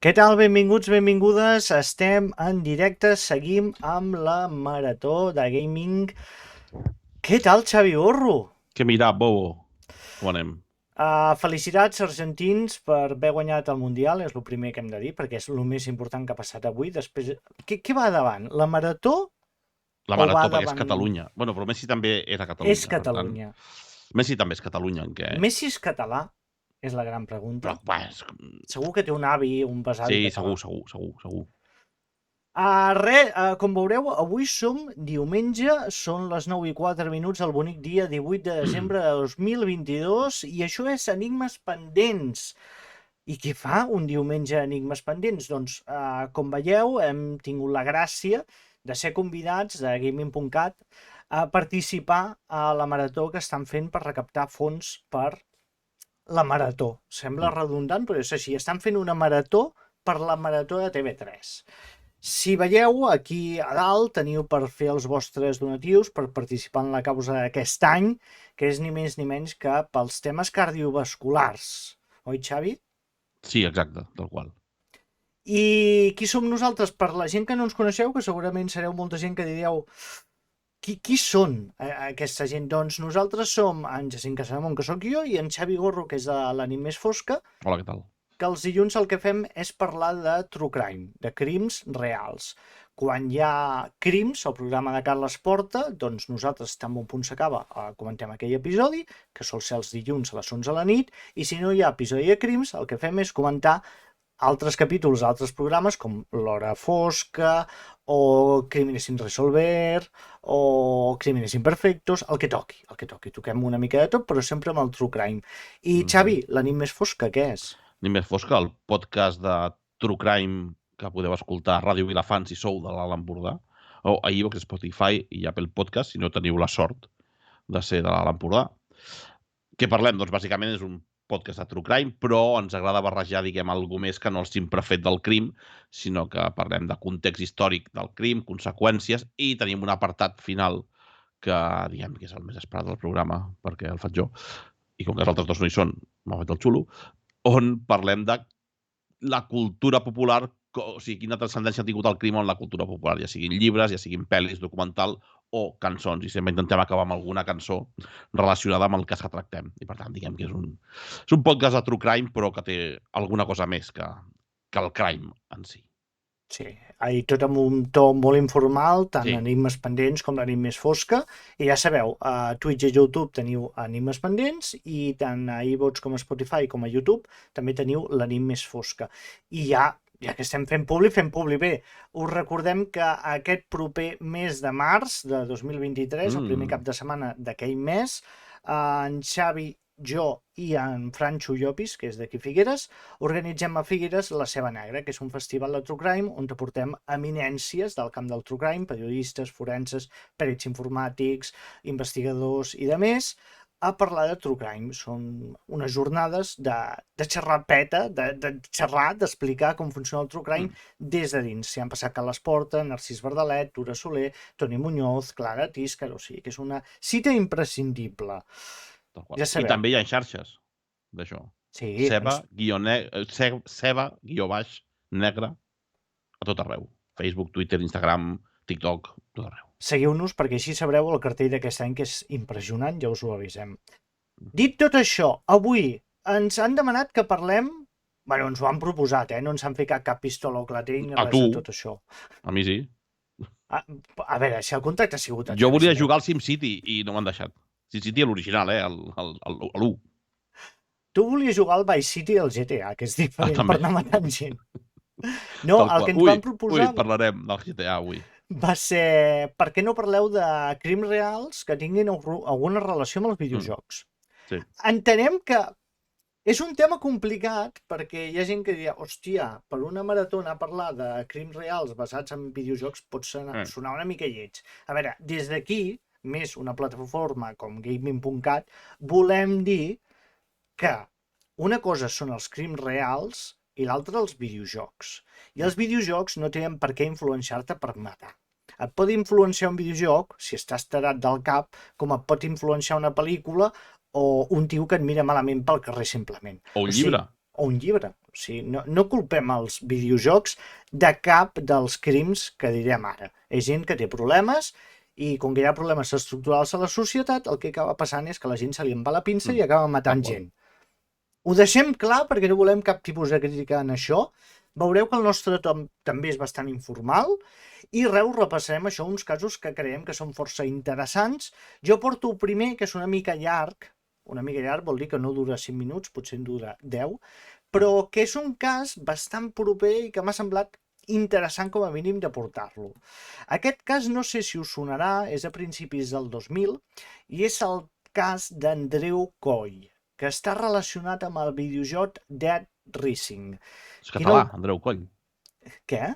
Què tal? Benvinguts, benvingudes. Estem en directe, seguim amb la marató de gaming. Què tal, Xavi Borro? Que mira, bobo. Com anem? Felicitats argentins per haver guanyat el Mundial, és el primer que hem de dir, perquè és el més important que ha passat avui. Després, què va davant? La marató La o va marató, perquè és davant... Catalunya. Bueno, però Messi també era És Catalunya, per tant... Catalunya. Messi també és Catalunya, en què... Messi és català? És la gran pregunta. Però, va, Segur que té un avi, un besavi sí, català. segur. Com veureu, avui som diumenge, són les 9:04, el bonic dia 18 de desembre de 2022 i això és Enigmes Pendents. I què fa un diumenge Enigmes Pendents? Doncs, com veieu, hem tingut la gràcia de ser convidats de Gaming.cat a participar a la marató que estan fent per recaptar fons per la marató. Sembla redundant, però és així. Estan fent una marató per la marató de TV3. Si veieu, aquí a dalt teniu per fer els vostres donatius per participar en la causa d'aquest any, que és ni més ni menys que pels temes cardiovasculars. Oi, Xavi? Sí, exacte, tal qual. I qui som nosaltres? Per la gent que no ens coneixeu, que segurament sereu molta gent que direu qui són aquesta gent? Doncs nosaltres som en Jacint Casademont, que sóc jo, i en Xavi Gorro, que és de l'Ànim Més Fosca, Hola, què tal? que els dilluns el que fem és parlar de true crime, de crims reals. Quan hi ha crims, el programa de Carles Porta, doncs nosaltres, tan bon punt s'acaba, comentem aquell episodi, que sol ser els dilluns a les 11 de la nit, i si no hi ha episodi de crims, el que fem és comentar altres capítols, altres programes, com L'Hora Fosca, o Crímenes sin resolver, o Crímenes imperfectos, el que toqui. Toquem una mica de tot, però sempre amb el true crime. I, Xavi, la nit més fosca, què és? Ni més fosca, el podcast de True Crime que podeu escoltar a Ràdio Vilafants si sou de l'Alt Empordà, o a iVoox, Spotify i Apple Podcast, si no teniu la sort de ser de l'Alt Empordà. Què parlem? Doncs bàsicament és un podcast de True Crime, però ens agrada barrejar, diguem, alguna més que no el simple fet del crim, sinó que parlem de context històric del crim, conseqüències, i tenim un apartat final que, diguem, que és el més esperat del programa, perquè el faig jo, i com que els altres dos no hi són, m'ha fet el xulo, on parlem de la cultura popular, o sigui, quina transcendència ha tingut el crim en la cultura popular, ja siguin llibres, ja siguin pel·lis, documental o cançons, i sempre intentem acabar amb alguna cançó relacionada amb el cas que tractem. I per tant, diguem que és un podcast de true crime, però que té alguna cosa més que el crime en si. Sí, tot amb un to molt informal, tant Sí. Enigmes Pendents com l'Anim Més Fosca, i ja sabeu, a Twitch i YouTube teniu Enigmes Pendents, i tant a iVoox com a Spotify com a YouTube també teniu l'Anim Més Fosca. I ja que estem fent publi bé. Us recordem que aquest proper mes de març de 2023, el primer cap de setmana d'aquell mes, en Xavi, jo i en Franxo Llopis, que és d'aquí Figueres, organitzem a Figueres la Ceba Negra, que és un festival de True Crime on portem eminències del camp del True Crime, periodistes, forenses, perits informàtics, investigadors i de més, a parlar de True Crime. Són unes jornades de xerrapeta, de xerrar, d'explicar com funciona el True Crime des de dins. S'hi han passat Carles Porta, Narcís Verdalet, Tura Soler, Toni Muñoz, Clara Tíscar, o sigui que és una cita imprescindible. Ja sabeu. I també hi ha xarxes d'això. Sí, Ceba-negre a tot arreu. Facebook, Twitter, Instagram, TikTok, tot arreu. Seguiu-nos perquè així sabreu el cartell d'aquest any, que és impressionant, ja us ho avisem. Dit tot això, avui ens han demanat que parlem... Bueno, ens ho han proposat, no ens han ficat cap pistola o clatell ni res de tot això. A mi sí. A veure, si el contacte ha sigut... Jo volia jugar al SimCity i no m'han deixat. SimCity l'original, l'1. Tu volies jugar al Vice City i al GTA, que és diferent, per anar matant gent. No, el que ens van proposar... Ui, parlarem del GTA avui. Va ser, per què no parleu de crims reals que tinguin alguna relació amb els videojocs? Sí. Entenem que és un tema complicat perquè hi ha gent que diria, hòstia, per una maratona parlar de crims reals basats en videojocs pot sonar una mica lleig. A veure, des d'aquí, més una plataforma com Gaming.cat, volem dir que una cosa són els crims reals i l'altra els videojocs. I els videojocs no tenen per què influenciar-te per matar. Et pot influenciar un videojoc, si estàs tarat del cap, com et pot influenciar una pel·lícula o un tio que et mira malament pel carrer simplement. O un llibre. o un llibre. O sigui, no culpem els videojocs de cap dels crims que direm ara. És gent que té problemes i com que hi ha problemes estructurals a la societat, el que acaba passant és que la gent se li en va la pinça i acaba matant gent. Ho deixem clar perquè no volem cap tipus de crítica en això. Veureu que el nostre tom també és bastant informal i repassarem això, uns casos que creiem que són força interessants. Jo porto el primer, que és una mica llarg vol dir que no dura 5 minuts, potser en dura 10, però que és un cas bastant proper i que m'ha semblat interessant com a mínim de portar-lo. Aquest cas no sé si us sonarà, és a principis del 2000 i és el cas d'Andreu Coll, que està relacionat amb el videojoc Dead Rising. És català, Andreu Coll. Què?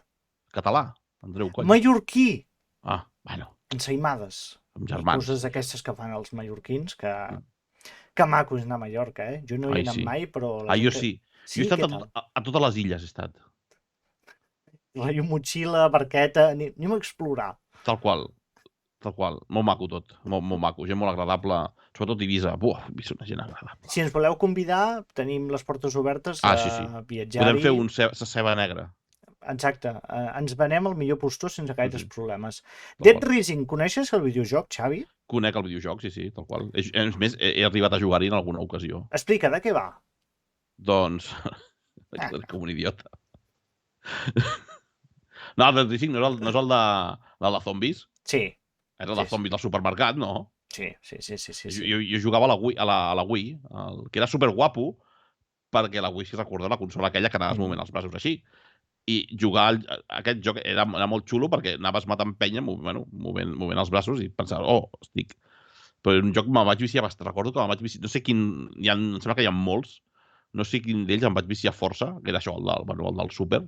Català, Andreu Coll. Mallorquí. Ah, bueno. Ensaïmades. Amb germans. I coses d'aquestes que fan els mallorquins, que maco és anar a Mallorca, eh? Jo no hi he anat mai, però... Jo sí. Jo he estat a totes les illes, he estat. Rotllo motxilla, barqueta, anem a explorar. Tal qual. Molt maco tot. Molt maco. Gent molt agradable. Sobretot Eivissa. Eivissa és una gent agradable. Si ens voleu convidar, tenim les portes obertes a viatjar-hi. Podem fer un ceba negra. Exacte. Ens venem al millor postor sense gaires problemes. Dead Rising, coneixes el videojoc, Xavi? Conec el videojoc, sí, tal qual. A més, he arribat a jugar-hi en alguna ocasió. Explica, de què va? Doncs... com un idiota. No, el Dead Rising no és el de zombis? Sí. És el de zombis del supermercat, no? Sí. Jo jugava a la Wii, que era superguapo, perquè la Wii, si recorda, la consola aquella que anaves movent els braços així. I jugar a aquest joc era molt xulo perquè anaves matant penya movent els braços i pensava, estic... Però un joc me'n vaig viciar bastant. Recordo que me'n vaig viciar... No sé quin... Em sembla que hi ha molts. No sé quin d'ells em vaig viciar força, que era això, el del Super,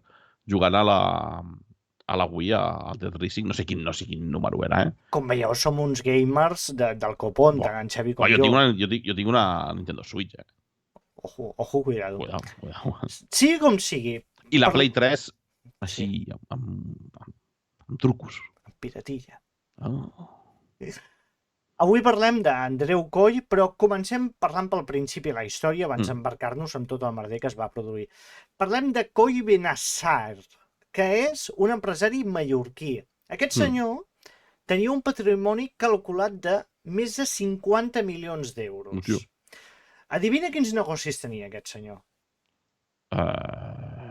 jugant a la Wii, al Dead Rising. No sé quin número era, eh? Com veieu, som uns gamers del copón, tant en Xavi com jo. Jo tinc una Nintendo Switch, eh? Ojo, cuidado. Cuidado. Sigui com sigui. I la Play 3, així, amb trucos. Amb piratilla. Avui parlem d'Andreu Coll, però comencem parlant pel principi de la història abans d'embarcar-nos amb tot el merder que es va produir. Parlem de Coll Benassar, que és un empresari mallorquí. Aquest senyor tenia un patrimoni calculat de més de 50 milions d'euros. Adivina quins negocis tenia aquest senyor?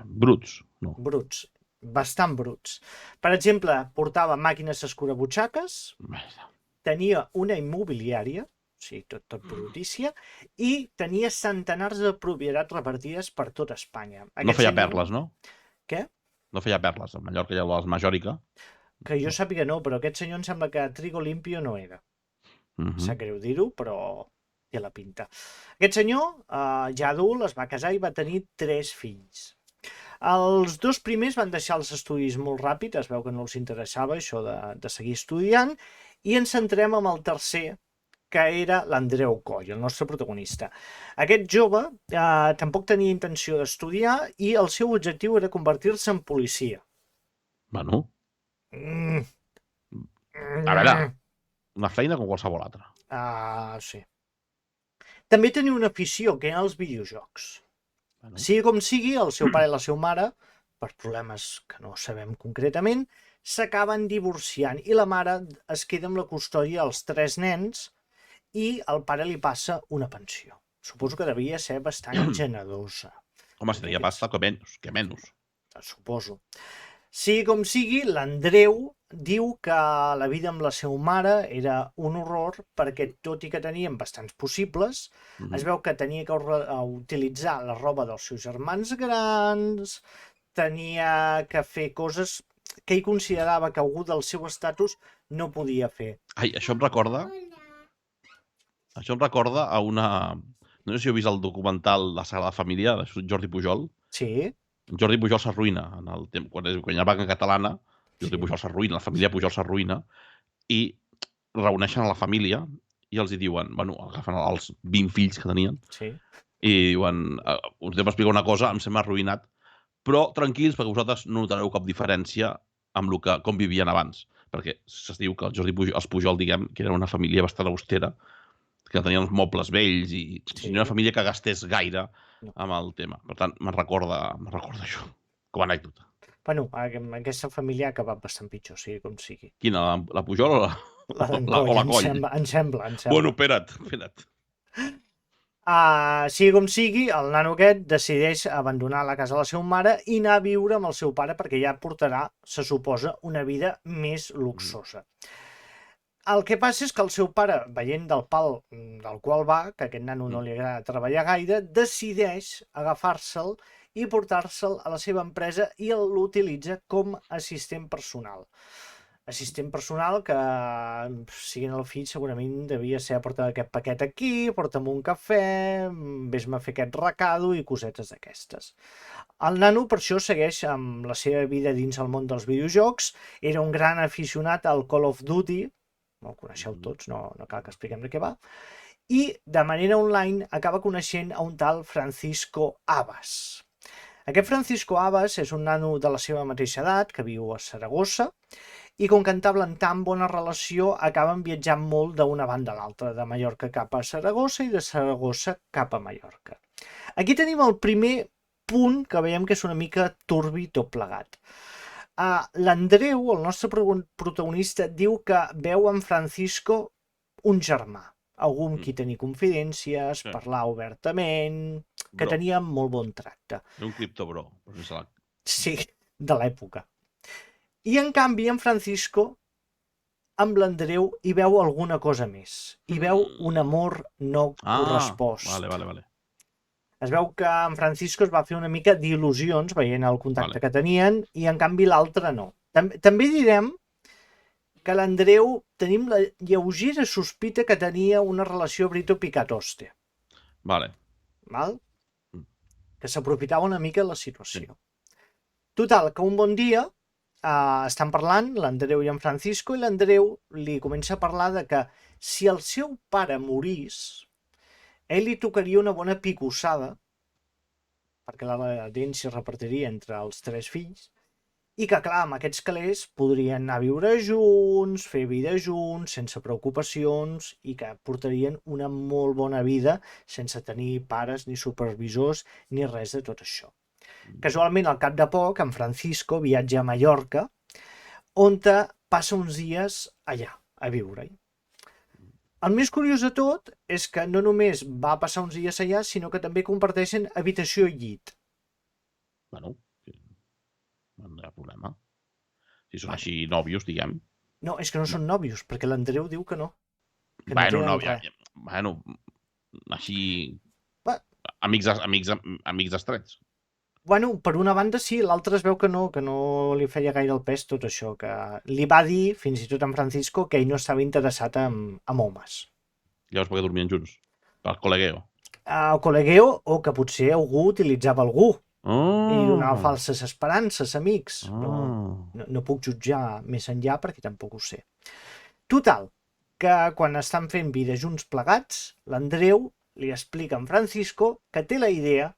Bruts, no? Bruts, bastant bruts. Per exemple, portava màquines escurabutxaques, tenia una immobiliària, o sigui, tot brutícia, i tenia centenars de propietats repartides per tot Espanya. No feia perles, no? Què? No feia perles, a Mallorca hi ha les Majòrica. Que jo sàpiga no, però aquest senyor em sembla que Trigo Limpio no era. Sap greu dir-ho, però té la pinta. Aquest senyor, ja adult, es va casar i va tenir 3 fills. Els 2 primers van deixar els estudis molt ràpid, es veu que no els interessava això de seguir estudiant, i ens centrem en el tercer, que era l'Andreu Coll, el nostre protagonista. Aquest jove tampoc tenia intenció d'estudiar i el seu objectiu era convertir-se en policia. Bueno. A veure, una feina com qualsevol altra. Sí. També tenia una afició, que eren els videojocs. Sigui com sigui, el seu pare i la seva mare, per problemes que no sabem concretament, s'acaben divorciant i la mare es queda amb la custòdia dels 3 nens i el pare li passa una pensió. Suposo que devia ser bastant generosa. Home, si tenia pasta, que menys. Suposo. Sigui com sigui, l'Andreu diu que la vida amb la seva mare era un horror perquè, tot i que tenien bastants possibles, es veu que tenia que utilitzar la roba dels seus germans grans, tenia que fer coses que ell considerava que algú del seu estatus no podia fer. Ai, això em recorda a una... No sé si heu vist el documental La Sagrada Família, de Jordi Pujol. Sí. Jordi Pujol s'arruïna quan hi ha banca catalana. Jordi Pujol s'arruïna, la família Pujol s'arruïna i reuneixen a la família i els hi diuen, agafen els 20 fills que tenien i diuen, us devo explicar una cosa, em sembla arruïnat, però tranquils perquè vosaltres no notareu cap diferència amb com vivien abans, perquè es diu que els Pujol, diguem, que eren una família bastant austera, que tenien els mobles vells i no era una família que gastés gaire No. amb el tema. Per tant, me'n recorda això, com a anècdota. Bueno, aquesta família ha acabat bastant pitjor, sigui com sigui. Quina, la Pujol o La d'en o Coll, la em Coll? sembla. Bueno, espera't. Sigui com sigui, el nano aquest decideix abandonar la casa de la seva mare i anar a viure amb el seu pare perquè ja portarà, se suposa, una vida més luxosa. El que passa és que el seu pare, veient del pal del qual va, que a aquest nano no li agrada treballar gaire, decideix agafar-se'l i portar-se'l a la seva empresa i l'utilitza com a assistent personal. Assistent personal que, siguent el fill, segurament devia ser portar aquest paquet aquí, porta'm un cafè, vés-me a fer aquest recado i cosetes d'aquestes. El nano, per això, segueix amb la seva vida dins el món dels videojocs. Era un gran aficionat al Call of Duty, no el coneixeu tots, no cal que expliquem de què va, i de manera online acaba coneixent a un tal Francisco Abbas. Aquest Francisco Abbas és un nano de la seva mateixa edat, que viu a Saragossa, i com que entablen tan bona relació, acaben viatjant molt d'una banda a l'altra, de Mallorca cap a Saragossa i de Saragossa cap a Mallorca. Aquí tenim el primer punt que veiem que és una mica turbi tot plegat. L'Andreu, el nostre protagonista, diu que veu en Francisco un germà, algú amb qui tenir confidències, parlar obertament, que tenia molt bon tracte. Un criptobro. Sí, de l'època. I en canvi en Francisco, amb l'Andreu, hi veu alguna cosa més. Hi veu un amor no correspost. Vale. Es veu que en Francisco es va fer una mica d'il·lusions veient el contacte que tenien i en canvi l'altre no. També direm que l'Andreu tenim la lleugera sospita que tenia una relació Brito Picatoste. Vale. Val? Que s'aprofitava una mica de la situació. Total, que un bon dia estan parlant l'Andreu i en Francisco i l'Andreu li comença a parlar de que si el seu pare morís, ell li tocaria una bona picossada, perquè l'herència es repartiria entre els 3 fills, i que, clar, amb aquests calés podrien anar a viure junts, fer vida junts, sense preocupacions, i que portarien una molt bona vida sense tenir pares ni supervisors ni res de tot això. Casualment, al cap de poc, en Francisco viatja a Mallorca, on passa uns dies allà, a viure-hi. El més curiós de tot és que no només va passar uns dies allà, sinó que també comparteixen habitació i llit. Bueno, no hi ha problema. Si són així nòvios, diguem. No, és que no són nòvios, perquè l'Andreu diu que no. Bueno, així... Amics estrets. Bueno, per una banda sí, l'altra es veu que no li feia gaire el pes tot això, que li va dir, fins i tot en Francisco, que ell no estava interessat en homes. Llavors per què dormien junts? Per col·legueo? El col·legueo, o que potser algú utilitzava algú i donava falses esperances, amics. No puc jutjar més enllà perquè tampoc ho sé. Total, que quan estan fent vida junts plegats, l'Andreu li explica a en Francisco que té la idea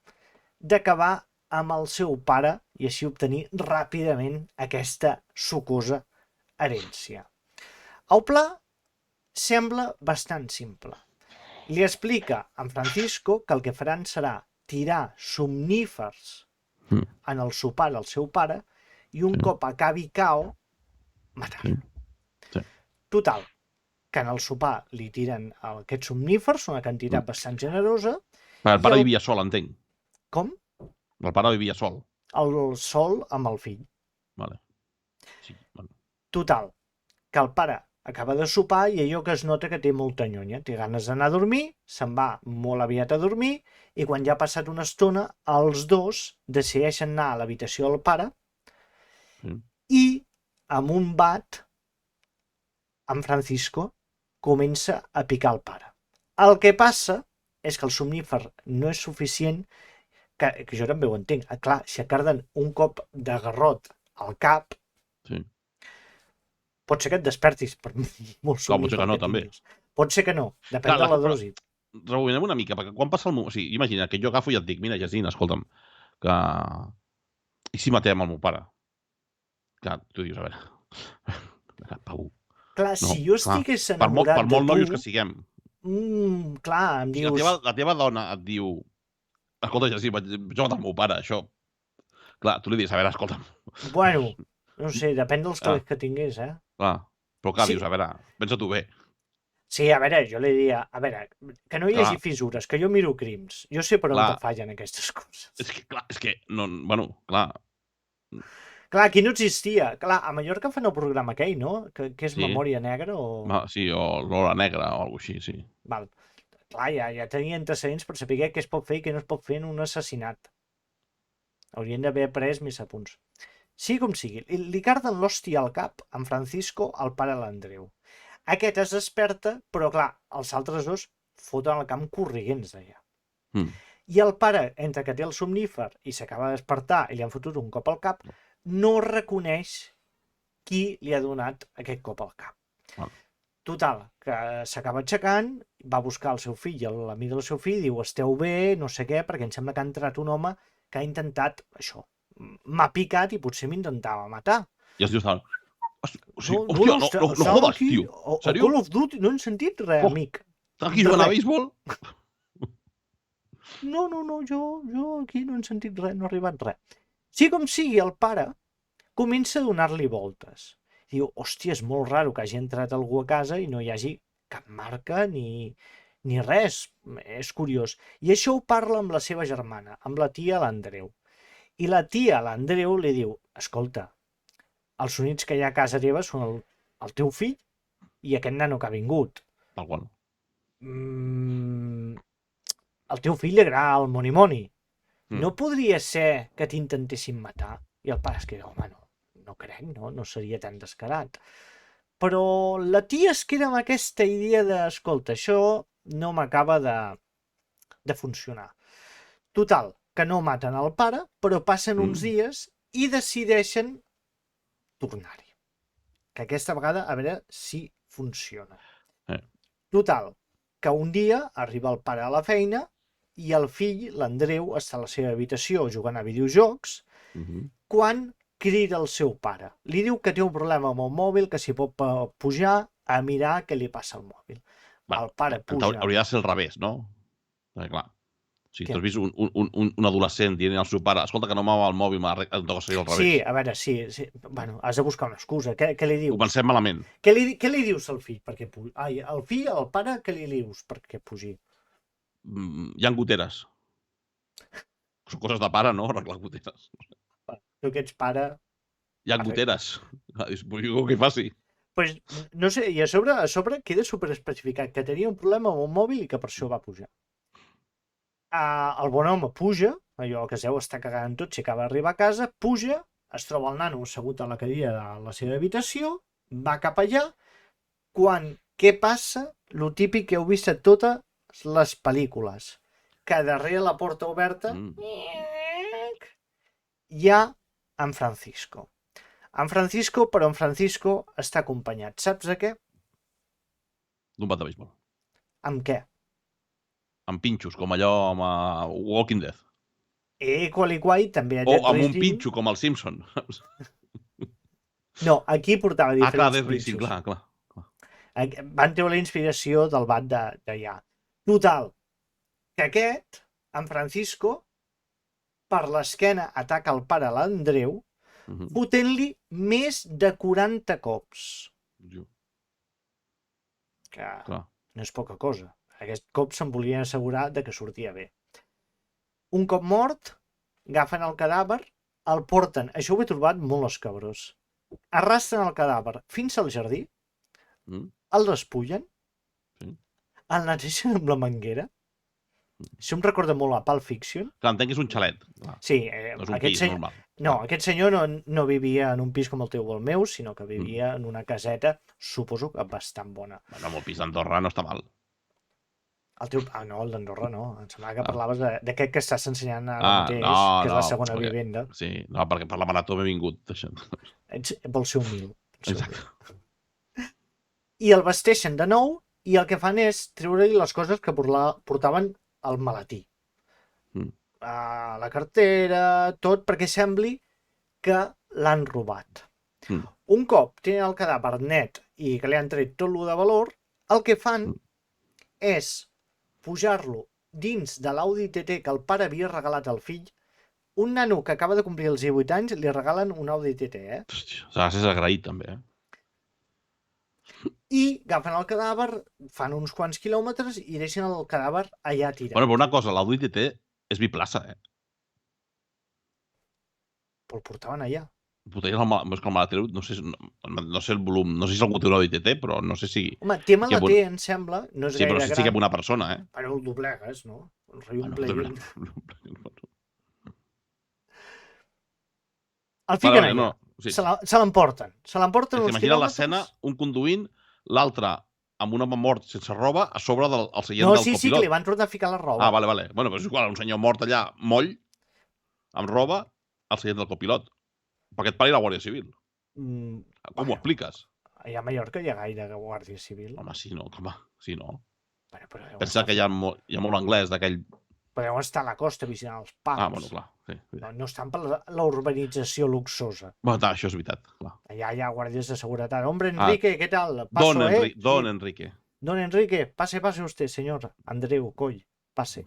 d'acabar amb el seu pare i així obtenir ràpidament aquesta sucosa herència. El pla sembla bastant simple. Li explica a en Francisco que el que faran serà tirar somnífers en el sopar del seu pare i un cop acabi cao, matar-lo. Total, que en el sopar li tiren aquests somnífers, una quantitat bastant generosa. El pare vivia sol, entenc. Com? El pare vivia sol. El sol amb el fill. Vale. Sí, bueno. Total, que el pare acaba de sopar i allò que es nota que té molta nyonya, té ganes d'anar a dormir, se'n va molt aviat a dormir i quan ja ha passat una estona, els dos decideixen anar a l'habitació del pare i amb un bat en Francisco comença a picar el pare. El que passa és que el somnífer no és suficient, que jo també ho entenc. Clar, si et carden un cop de garrot al cap, pot ser que et despertis per molt somnífer. Pot ser que no, també. Pot ser que no, depèn de la dosi. Rebobinem una mica, perquè quan passa el moment... O sigui, imagina que jo agafo i et dic, mira, Jacint, escolta'm, que... I si matem el meu pare? Clar, tu dius, a veure... Pau. Clar, si jo estigués enamorat de tu... Per molt nòvios que siguem. Clar, em dius... La teva dona et diu... Escolta, ja sí, jo amb el meu pare, això... Clar, tu li dius, a veure, escolta'm... Bueno, no sé, depèn dels Ah, calés que tingués, clar. Però clar, Sí, dius, a veure, pensa tu bé. sí, a veure, jo li diria, a veure, que no hi hagi Clar, fissures, que jo miro crims. Jo sé per on te clar, fallen aquestes coses. és que, no, bueno, clar, Clar, aquí no existia. Clar, a Mallorca fan el programa aquell, no? Que és sí, Memòria Negra o... sí, o l'hora negra o alguna així, sí. Val. Clar, ja tenia antecedents per saber què es pot fer i què no es pot fer en un assassinat. Haurien d'haver pres més apunts. Sí com sigui, li carden l'hòstia al cap en Francisco, el pare de l'Andreu. Aquest es desperta, però clar, els altres dos foten el camp corrients d'allà. Mm. I el pare, entre que té el somnífer i s'acaba de despertar i li han fotut un cop al cap, no reconeix qui li ha donat aquest cop al cap. Val. Total, que s'acaba aixecant, va buscar el seu fill i l'amic del seu fill, diu, esteu bé, no sé què, perquè em sembla que ha entrat un home que ha intentat, això, m'ha picat i potser m'intentava matar. I els dius, o sigui, No, hòstia, no estàvem jodes, aquí, tio. o Sèrio? Call of Duty, no hem sentit res, Oh. amic. Estàs aquí jugant a Res. béisbol? No, jo aquí no he sentit res, no ha arribat res. Sí com sigui, el pare comença a donar-li voltes. Diu, hòstia, és molt raro que hagi entrat algú a casa i no hi hagi cap marca ni res. És curiós. I això ho parla amb la seva germana, amb la tia l'Andreu. I la tia l'Andreu li diu, escolta, els sonids que hi ha a casa teva són el teu fill i aquest nano que ha vingut. Tal qual. El teu fill li agrada el moni-moni. Mm. No podria ser que t'intentessin matar? I el pare es queda, home, no crec, no seria tan descarat. Però la tia es queda amb aquesta idea de, escolta, això no m'acaba de funcionar. Total, que no maten el pare, però passen uns dies i decideixen tornar-hi. Que aquesta vegada, a veure si funciona. Total, que un dia arriba el pare a la feina i el fill, l'Andreu, està a la seva habitació jugant a videojocs quan crida el seu pare. Li diu que té un problema amb el mòbil, que s'hi pot pujar a mirar què li passa al mòbil. El pare puja... Hauria de ser al revés, no? Perquè, clar, si Què? t'has vist un adolescent dient al seu pare, escolta, que no m'ava el mòbil, em toca seguir al revés. Sí, a veure, sí. Bueno, has de buscar una excusa. Què li dius? Ho pensem malament. Què li dius al fill perquè pugi? Ai, al fill, al pare, què li dius perquè pugi? Hi ha goteres. Són coses de pare, no? Arreglar goteres. Tu que ets pare... Hi ha goteres. Jo què faci? Pues, no sé, i a sobre queda superespecificat que tenia un problema amb el mòbil i que per això va pujar. El bon home puja, allò que es deu estar cagant tot si acaba d'arribar a casa, puja, es troba el nano assegut a la cadira de la seva habitació, va cap allà, quan, què passa? Lo típic que heu vist a totes les pel·lícules, que darrere la porta oberta hi ha en Francisco. Però en Francisco està acompanyat, saps de què? D'un bat de béisbol. Amb què? Amb pinxos, com allò amb Walking Dead. Qualiquai també a O Dead amb un Racing. pinxo, com el Simpson. No, aquí portava diferents clar, Dead Racing, pinxos. clar. Van treure la inspiració del bat d'allà. Total, que aquest, en Francisco, per l'esquena ataca el pare l'Andreu, fotent-li més de 40 cops. Que no és poca cosa. Aquest cop se'n volien assegurar de que sortia bé. Un cop mort, agafen el cadàver, el porten, això ho he trobat molt escabrós, arrastren el cadàver fins al jardí, el despullen, el neteixen amb la manguera. Això em recorda molt a Pulp Fiction. Clar, entenc que és un xalet. Sí, no és un pis normal. No, aquest senyor no vivia en un pis com el teu o el meu, sinó que vivia en una caseta, suposo que bastant bona. Bueno, amb el pis d'Andorra no està mal. No, el d'Andorra no. Em semblava que parlaves d'aquest que estàs ensenyant ara mateix, que és la segona vivenda. Sí, no, perquè per la marató m'he vingut. Vol ser humil. Exacte. I el vesteixen de nou i el que fan és treure-li les coses que portaven al maletí. La cartera, tot, perquè sembli que l'han robat. Un cop tenen el cadàver net i que li han tret tot lo de valor, el que fan és pujar-lo dins de l'Audi TT que el pare havia regalat al fill, un nano que acaba de complir els 18 anys li regalen un Audi TT, Hòstia, s'ha de ser agraït, també, I agafen el cadàver, fan uns quants quilòmetres i deixen el cadàver allà tirat. Bueno, però una cosa, l'Audi TT és biplaça, Però el portaven allà. Potser és que el maletero, no sé el volum, no sé si algú té un Audi TT, però no sé si... Home, té maleter, em sembla, no és Sí, però gaire sí gran. que una persona, Però el doblegues, no? El rotllo un Bueno, play. El fiquen allà. no, sí. Se l'emporten. Se l'emporten uns Imagina quilòmetres. l'escena, un conduint, l'altre amb un home mort sense roba a sobre del seient No, del sí, copilot. que li van tornar a ficar la roba. Ah, vale. Bueno, però és igual, un senyor mort allà, moll, amb roba, al seient del copilot. Perquè et pari la Guàrdia Civil. Com ho expliques? Allà a Mallorca hi ha gaire Guàrdia Civil. Home, sí, no. Però Pensa que hi ha molt anglès d'aquell... Però deuen estar a la costa visitant els pubs. Bueno, clar. Sí. No estan per la urbanització luxosa. Bueno, això és veritat, clar. Allà hi ha guàrdies de seguretat. Hombre, Enrique, ¿qué tal? Paso, Don Enrique. Don Enrique, pase usted, señor. Andreu, coll, pase.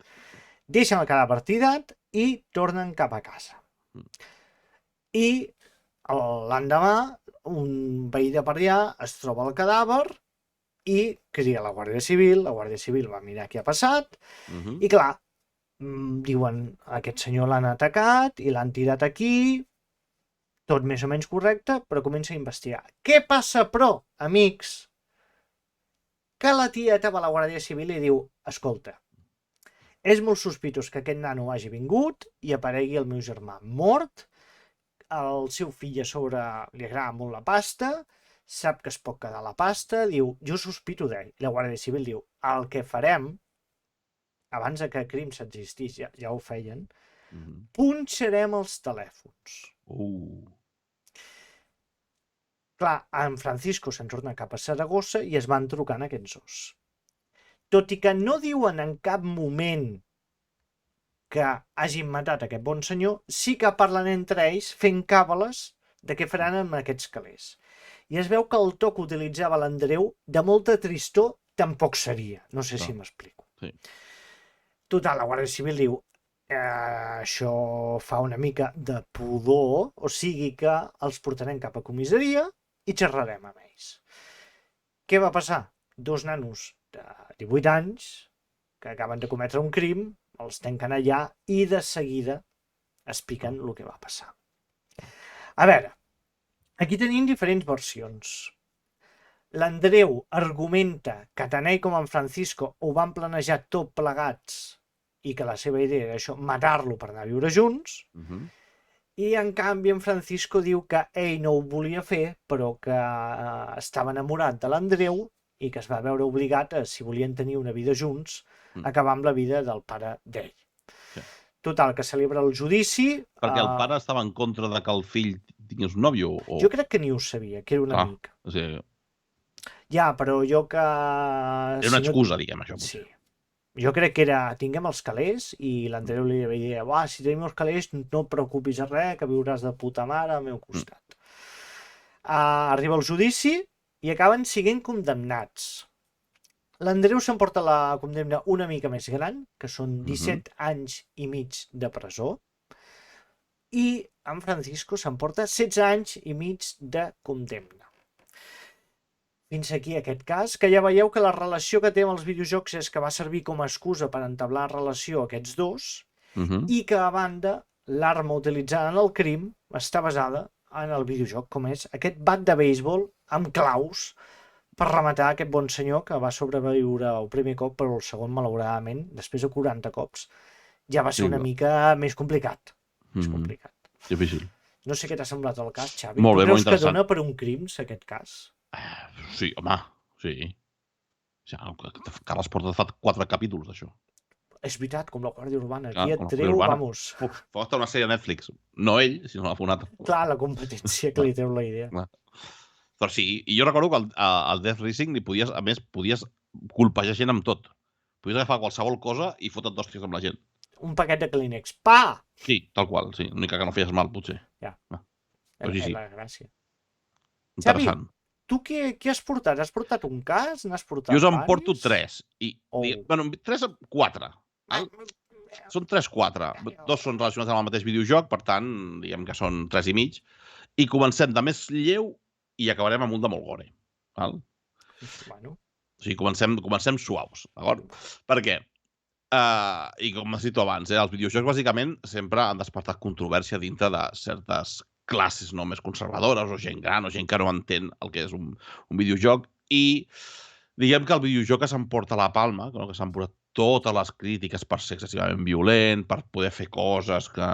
Deixen el cadàver tirat i tornen cap a casa. I l'endemà, un veí de per allà es troba el cadàver i crida la Guàrdia Civil va mirar què ha passat, i clar, diuen, aquest senyor l'han atacat i l'han tirat aquí, tot més o menys correcte, però comença a investigar. Què passa, però, amics? Que la tieta va a la Guàrdia Civil i diu, escolta, és molt sospitós que aquest nano hagi vingut i aparegui el meu germà mort, el seu fill a sobre li agrada molt la pasta, sap que es pot quedar la pasta, diu, jo sospito d'ell. I la Guàrdia Civil diu, el que farem, abans que Crims existís, ja ho feien, punxarem els telèfons. Clar, en Francisco se'n torna cap a Saragossa i es van trucant aquests dos. Tot i que no diuen en cap moment que hagin matat aquest bon senyor, sí que parlen entre ells fent càbales de què faran amb aquests calés. I es veu que el to que utilitzava l'Andreu, de molta tristor, tampoc seria. No sé si m'explico. Total, la Guàrdia Civil diu, això fa una mica de pudor, o sigui que els portarem cap a comissaria i xerrarem amb ells. Què va passar? Dos nanos de 18 anys que acaben de cometre un crim, els tanquen allà i de seguida expliquen el que va passar. A veure, aquí tenim diferents versions. L'Andreu argumenta que tant ell com en Francisco ho van planejar tot plegats i que la seva idea era això, matar-lo per anar a viure junts, i en canvi en Francisco diu que ell no ho volia fer, però que estava enamorat de l'Andreu i que es va veure obligat, si volien tenir una vida junts, a acabar amb la vida del pare d'ell. Total, que celebra el judici... Perquè el pare estava en contra de que el fill tingués un nòvio? Jo crec que ni ho sabia, que era un amic. Ja, però jo que... Era una excusa, diguem, això. Sí. Jo crec que era, tinguem els calés, i l'Andreu li deia, si tenim els calés no et preocupis de res, que viuràs de puta mare al meu costat. Arriba el judici i acaben sent condemnats. L'Andreu s'emporta la condemna una mica més gran, que són 17 anys i mig de presó, i en Francisco s'emporta 16 anys i mig de condemna. Fins aquí aquest cas, que ja veieu que la relació que té amb els videojocs és que va servir com a excusa per entablar relació aquests dos, i que, a banda, l'arma utilitzada en el crim està basada en el videojoc, com és aquest bat de béisbol amb claus per rematar aquest bon senyor que va sobreviure el primer cop, però el segon, malauradament, després de 40 cops, ja va ser una mica més complicat. Més complicat. Difícil. No sé què t'ha semblat el cas, Xavi. Molt bé, molt interessant. Tu creus que dona per un crims, aquest cas? Sí, home, sí. Carles Porta fa 4 capítols, d'això. És veritat, com la Guàrdia Urbana. Aquí et treu, vamos... Pot estar una sèrie a Netflix. No ell, sinó la Fonata. Clar, la competència que li treu la idea. Però sí, i jo recordo que al Death Racing a més, podies colpejar gent amb tot. Podies agafar qualsevol cosa i fotre't d'hòsties amb la gent. Un paquet de Kleenex. Pa! Sí, tal qual, sí. L'única que no feies mal, potser. Ja. Però sí. La gràcia. Interessant. Tu què has portat? Has portat un cas? N'has portat Jo us en porto 3. Bueno, 3 o 4. Són 3-4. 2 són relacionats amb el mateix videojoc, per tant, diguem que són 3 i mig. I comencem de més lleu i acabarem amb un de molt gore. Val? Bueno. O sigui, comencem suaus, d'acord? Per què? I com has dit tu abans, els videojocs bàsicament sempre han despertat controvèrsia dintre de certes classes no més conservadores o gent gran o gent que no entén el que és un videojoc i diguem que el videojoc que s'emporta la palma, que s'emporta totes les crítiques per ser excessivament violent, per poder fer coses que...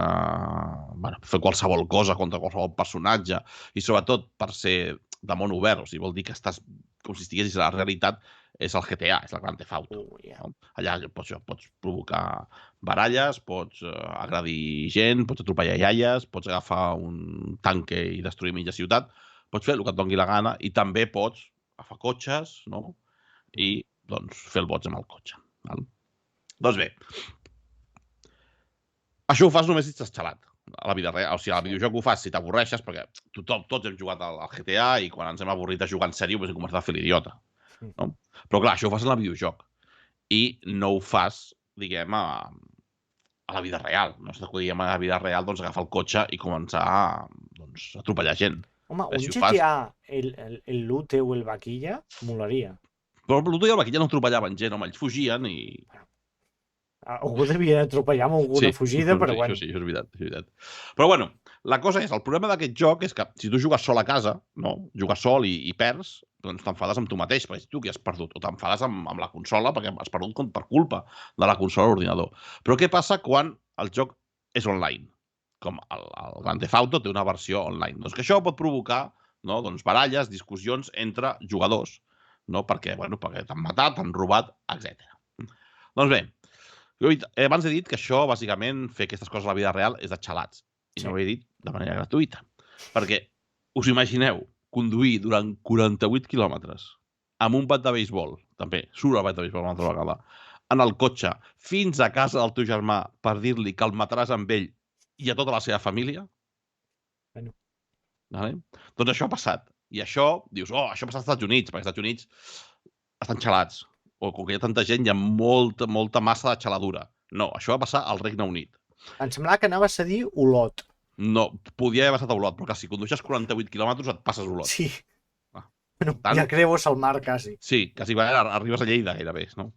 Bueno, fer qualsevol cosa contra qualsevol personatge i sobretot per ser de món obert, o sigui, vol dir que estàs com si estiguessis a la realitat, és el GTA, és el Grand Theft Auto. No? Allà pots provocar baralles, pots agredir gent, pots atropellar iaies, pots agafar un tanque i destruir mitja ciutat, pots fer el que et doni la gana i també pots agafar cotxes, no? I doncs, fer el boig amb el cotxe. Val? Doncs bé, això ho fas només si estàs xalat a la vida real. O sigui, al videojoc ho fas si t'avorreixes, perquè tots hem jugat al GTA i quan ens hem avorrit de jugar en sèrio hem començat a fer l'idiota. No? Però clar, això ho fas en el videojoc i no ho fas, diguem, a la vida real. No és que diguem a la vida real doncs, agafar el cotxe i començar a atropellar gent. Home, un GTA, el Lute o el Vaquilla, molaria. Però el Lute i el Vaquilla no atropellaven gent, home, ells fugien i... Algú devia atropellar amb alguna fugida, però bueno. Sí, això és veritat. Però bueno, la cosa és, el problema d'aquest joc és que si tu jugues sol a casa, no? Jugues sol i perds, doncs t'enfades amb tu mateix, perquè si tu que has perdut, o t'enfades amb la consola perquè has perdut per culpa de la consola o l'ordinador. Però què passa quan el joc és online? Com el Grand Theft Auto té una versió online. Doncs que això pot provocar doncs baralles, discussions entre jugadors, no? Perquè t'han matat, t'han robat, etc. Doncs bé, jo abans he dit que això, bàsicament, fer aquestes coses a la vida real és de xalats. I no ho he dit de manera gratuïta. Perquè us imagineu conduir durant 48 quilòmetres amb un bat de béisbol, també, surt el bat de béisbol una altra vegada, en el cotxe, fins a casa del teu germà per dir-li que el mataràs amb ell i a tota la seva família? Bueno. Vale? Doncs això ha passat. I això, dius, això passa als Estats Units, perquè als Estats Units estan xalats. O com que hi ha tanta gent, hi ha molta massa de xaladura. No, això va passar al Regne Unit. Em semblava que anaves a dir Olot. No, podia haver passat a Olot, però clar, si conduixes 48 quilòmetres et passes Olot. Sí. Bueno, ja creues el mar, quasi. Sí, quasi arribes a Lleida, gairebé, no?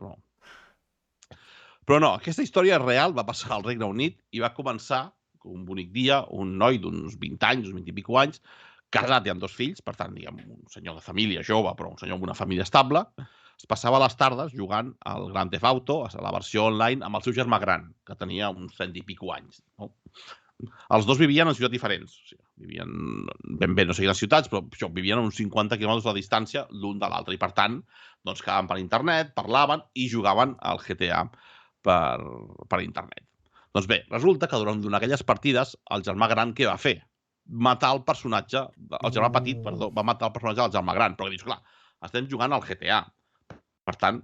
Però no, aquesta història real va passar al Regne Unit i va començar un bonic dia, un noi d'uns 20 anys, uns 20 i pico anys, casat i amb 2 fills, per tant, diguem, un senyor de família jove, però un senyor amb una família estable, es passava les tardes jugant al Grand Theft Auto, a la versió online, amb el seu germà gran, que tenia uns 30 i pico anys. No? Els dos vivien en ciutats diferents. O sigui, vivien ben bé, no sé quines ciutats, però vivien a uns 50 quilòmetres de distància l'un de l'altre. I, per tant, doncs, quedaven per internet, parlaven i jugaven al GTA per internet. Doncs bé, resulta que durant aquelles partides, el germà gran què va fer? Matar el personatge, el germà petit, perdó, va matar el personatge del germà gran. Però dius, clar, estem jugant al GTA. Per tant,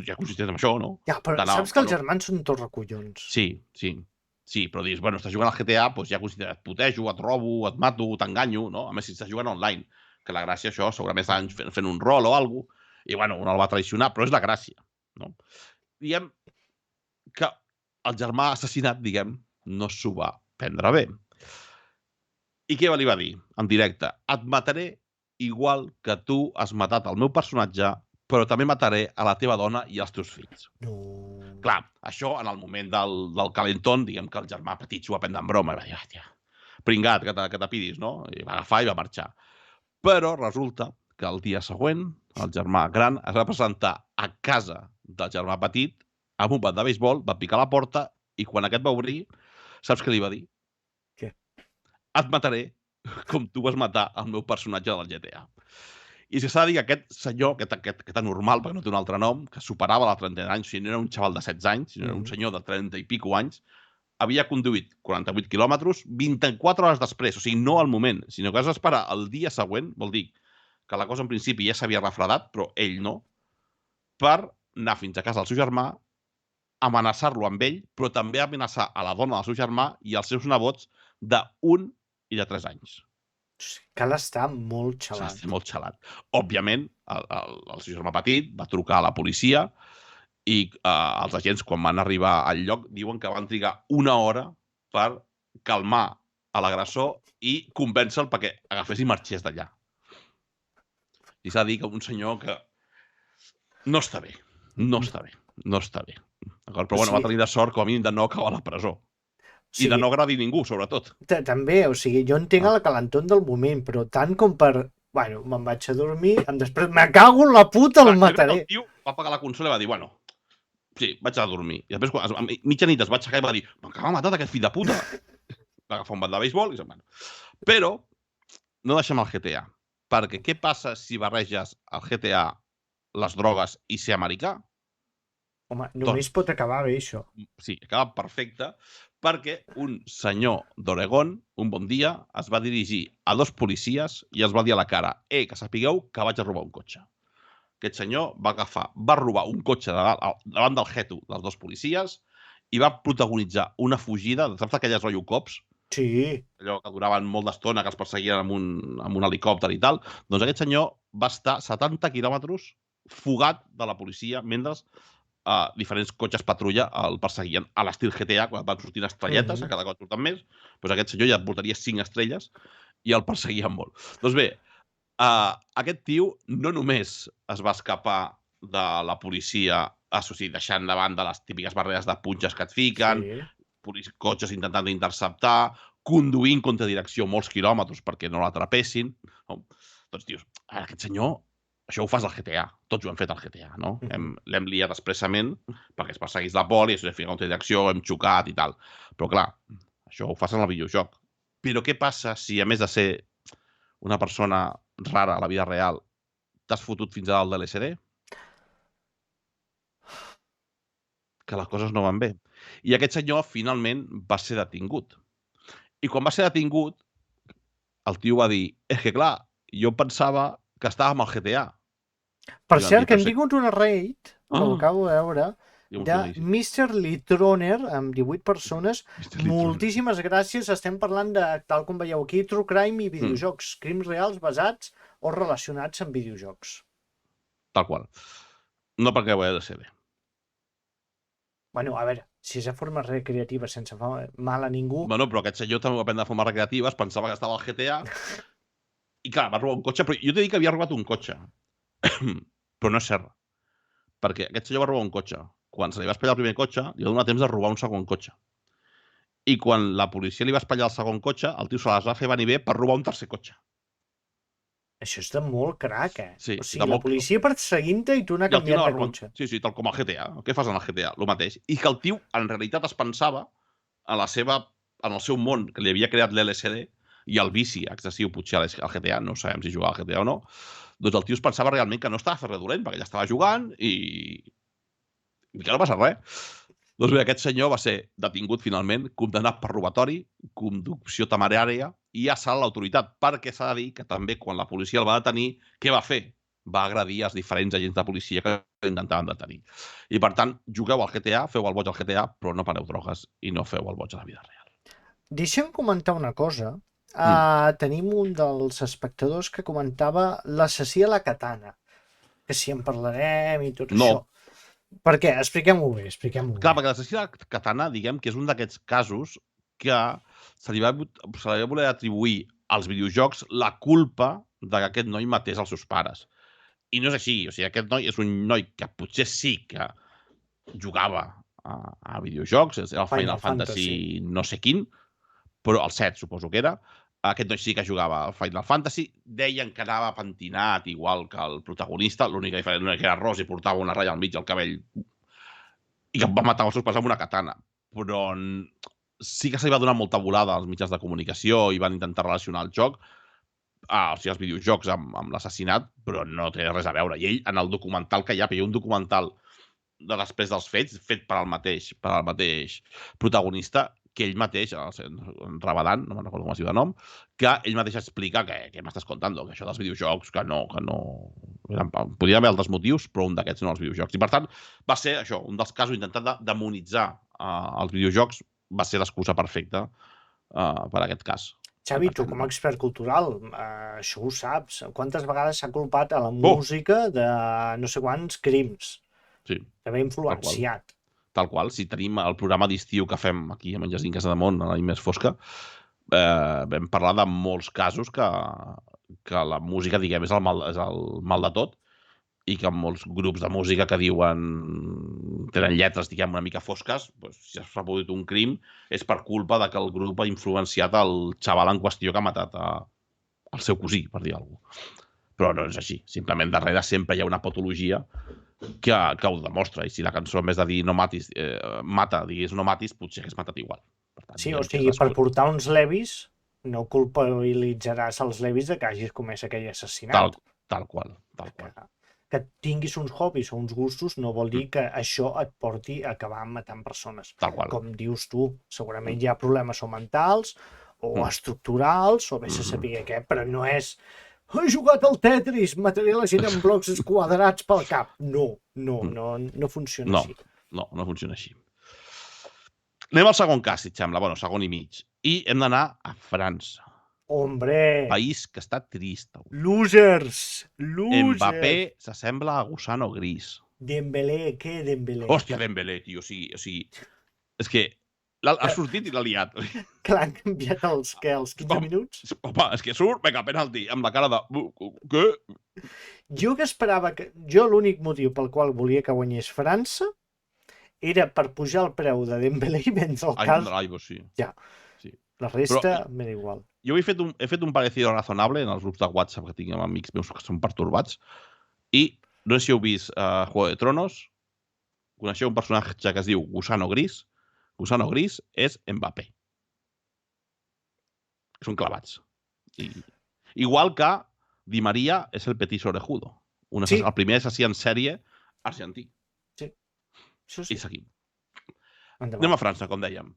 ja consisteix en això, no? Ja, però saps que els germans són tots recollons. Sí, però dius, bueno, estàs jugant al GTA, doncs ja consisteix, et putejo, et robo, et mato, t'enganyo, no? A més, si estàs jugant online, que la gràcia això, segurament estaven fent un rol o alguna cosa, i bueno, un el va traicionar, però és la gràcia, no? Diguem que el germà assassinat, diguem, no s'ho va prendre bé. I què li va dir? En directe, et mataré igual que tu has matat el meu personatge, però també mataré a la teva dona i als teus fills. No. Clar, això en el moment del calentón, diguem que el germà petit s'ho va prendre en broma i va dir, tia, pringat, que t'apidis, no? I va agafar i va marxar. Però resulta que el dia següent, el germà gran es va presentar a casa del germà petit amb un bat de béisbol, va picar a la porta i quan aquest va obrir, saps què li va dir? Què? Et mataré com tu vas matar el meu personatge del GTA. I s'ha de dir que aquest senyor, aquest anormal, perquè no té un altre nom, que superava la 30 anys, si no era un xaval de 16 anys, si no era un senyor de 30 i pico anys, havia conduït 48 quilòmetres 24 hores després, o sigui, no al moment, sinó que has d'esperar el dia següent, vol dir que la cosa en principi ja s'havia refredat, però ell no, per anar fins a casa del seu germà, amenaçar-lo amb ell, però també amenaçar a la dona del seu germà i als seus nebots d'1 i de 3 anys. Cal estar molt xalat. Molt xalat. Òbviament, el seu germà petit va trucar a la policia I els agents, quan van arribar al lloc, diuen que van trigar 1 hora per calmar a l'agressor i convèncer-lo perquè agafés i marxés d'allà. I s'ha de dir que un senyor que no està bé, no està bé. D'acord? Però bueno, va tenir de sort com a mínim de no acabar a la presó. I de no agredir ningú, sobretot. També, o sigui, jo entenc el calentón del moment, però tant com per... Bueno, me'n vaig a dormir, després me cago en la puta, el mataré. El tio va pagar la consola i va dir, bueno, sí, vaig a dormir. I després, a mitjanit, es va aixecar i va dir, m'acaba matat aquest fill de puta. Va agafar un bat de béisbol i se'n va. Però no deixem el GTA. Perquè què passa si barreges el GTA, les drogues i ser americà? Home, només pot acabar bé, això. Sí, acaba perfecte, perquè un senyor d'Oregon, un bon dia, es va dirigir a 2 policies i els va dir a la cara, que sapigueu que vaig a robar un cotxe. Aquest senyor va robar un cotxe davant del jeto dels 2 policies i va protagonitzar una fugida, saps aquelles rotllo cops? Sí. Allò que duraven molt d'estona, que els perseguien amb un helicòpter i tal. Doncs aquest senyor va estar 70 quilòmetres fugat de la policia mentre diferents cotxes patrulla el perseguien a l'estil GTA, quan van sortint estrelletes, a cada cop surten més, doncs aquest senyor ja portaria 5 estrelles i el perseguien molt. Doncs bé, aquest tio no només es va escapar de la policia, deixant de banda les típiques barreres de punxes que et fiquen, cotxes intentant interceptar, conduint contra direcció molts quilòmetres perquè no l'atrapessin. Doncs dius, aquest senyor, això ho fas al GTA, tots ho hem fet al GTA, no? L'hem liat expressament perquè es perseguís la poli, es fica contra direcció, hem xocat i tal. Però clar, això ho fas en el videojoc. Però què passa si, a més de ser una persona rara a la vida real, t'has fotut fins a dalt de l'LSD? Que les coses no van bé. I aquest senyor finalment va ser detingut. I quan va ser detingut, el tio va dir, és que clar, jo pensava que estàvem al GTA. Per cert, que hem tingut una raid, que ho acabo de veure, de Mr. Litroner, amb 18 persones. Moltíssimes gràcies. Estem parlant de, tal com veieu aquí, True Crime i videojocs. Crims reals basats o relacionats amb videojocs. Tal qual. No perquè ho he de ser bé. Bueno, a veure, si és de forma recreativa sense mal a ningú... Bueno, però aquest senyor també va prendre de forma recreativa, es pensava que estava al GTA i clar, va robar un cotxe, però jo t'he dit que havia robat un cotxe. Però no és cert. Perquè aquest senyor va robar un cotxe. Quan se li va espatllar el primer cotxe, li va donar temps de robar un segon cotxe. I quan la policia li va espatllar el segon cotxe, el tio se les va fer venir bé per robar un tercer cotxe. Això és de molt crac, Sí, o sigui, la policia perseguint-te i tu n'ha canviat de cotxe. Sí, tal com al GTA. Què fas en el GTA? El mateix. I que el tio, en realitat, es pensava en el seu món que li havia creat l'LSD i el vici excessiu potser al GTA, no sabem si jugava al GTA o no, doncs el tio es pensava realment que no estava fent res dolent, perquè ja estava jugant i que no passa res. Doncs bé, aquest senyor va ser detingut finalment, condemnat per robatori, conducció temerària i assalt a l'autoritat, perquè s'ha de dir que també quan la policia el va detenir, què va fer? Va agredir els diferents agents de policia que intentaven detenir. I per tant, jugueu al GTA, feu el boig al GTA, però no pareu drogues i no feu el boig a la vida real. Deixa'm comentar una cosa. Tenim un dels espectadors que comentava l'assassí a la katana, que si en parlarem i tot això. Per què? Expliquem-ho bé, Clar, perquè l'assassí a la katana, diguem que és un d'aquests casos que se li va voler atribuir als videojocs la culpa de que aquest noi matés els seus pares. I no és així. O sigui, aquest noi és un noi que potser sí que jugava a videojocs, el Final Fantasy no sé quin, però el 7 suposo que era. Aquest noi sí que jugava al Final Fantasy. Deien que anava pentinat igual que el protagonista. L'única diferència que era ros i portava una ratlla al mig del cabell i que va matar els seus pares amb una katana. Però sí que se li va donar molta volada als mitjans de comunicació i van intentar relacionar el joc, o sigui, els videojocs amb l'assassinat, però no té res a veure. I ell, en el documental que hi ha un documental de després dels fets, fet per al mateix protagonista, que ell mateix, en Rabadan, no me'n recordo com es diu de nom, que ell mateix explica que m'estàs contant, que això dels videojocs, que no... Podria haver altres motius, però un d'aquests no els videojocs. I per tant, va ser això, un dels casos intentant demonitzar els videojocs, va ser l'excusa perfecta per a aquest cas. Xavi, tu com a expert cultural, això ho saps. Quantes vegades s'ha culpat a la música de no sé quants crims? Sí, que m'ha influenciat. tal qual. Si tenim el programa d'estiu que fem aquí a Menjars Casa de Mont, a la nit més fosca, vam parlar de molts casos que la música, diguem, és el mal de tot, i que molts grups de música que tenen lletres, diguem, una mica fosques, doncs, si s'ha produït un crim, és per culpa de que el grup ha influenciat el xaval en qüestió que ha matat el seu cosí, per dir alguna cosa. Però no és així. Simplement darrere sempre hi ha una patologia que ho demostra. I si la cançó, en vez de dir no matis, mata, digués no matis, potser hagués matat igual. Per tant, Sí, o sigui, per portar uns levis no culpabilitzaràs els levis de que hagis comès aquell assassinat. Tal qual. Que tinguis uns hobbies o uns gustos no vol dir que això et porti a acabar matant persones. Tal qual. Com dius tu, segurament hi ha problemes o mentals o estructurals o vés a saber què, però no és he jugat al Tetris, mataré la gent en blocs quadrats pel cap. No funciona així. No funciona així. Anem al segon cas, si et sembla. Bueno, segon i mig. I hem d'anar a França. Hombre! País que està trist. Losers! Mbappé s'assembla a Gusano Gris. Dembélé, què Dembélé? Hòstia, Dembélé, tio. O sigui... És que ha sortit i l'ha liat. Que l'han canviat els 15 minuts? Home, és que surt, vinga, penalti, amb la cara de... Què? Jo que esperava que... Jo l'únic motiu pel qual volia que guanyés França era per pujar el preu de Dembélé i vendre el cas. Sí. Ja. Sí. La resta m'era igual. Jo he fet un parecido razonable en els grups de WhatsApp que tinc amb amics meus que són pertorbats i no sé si heu vist Juego de Tronos, coneixeu un personatge que es diu Gusano Gris. Gusano Gris és Mbappé. Són clavats. Igual que Di Maria és el Petit Orejudo. El primer assassí en sèrie argentí. Sí. I seguim. Anem a França, com dèiem.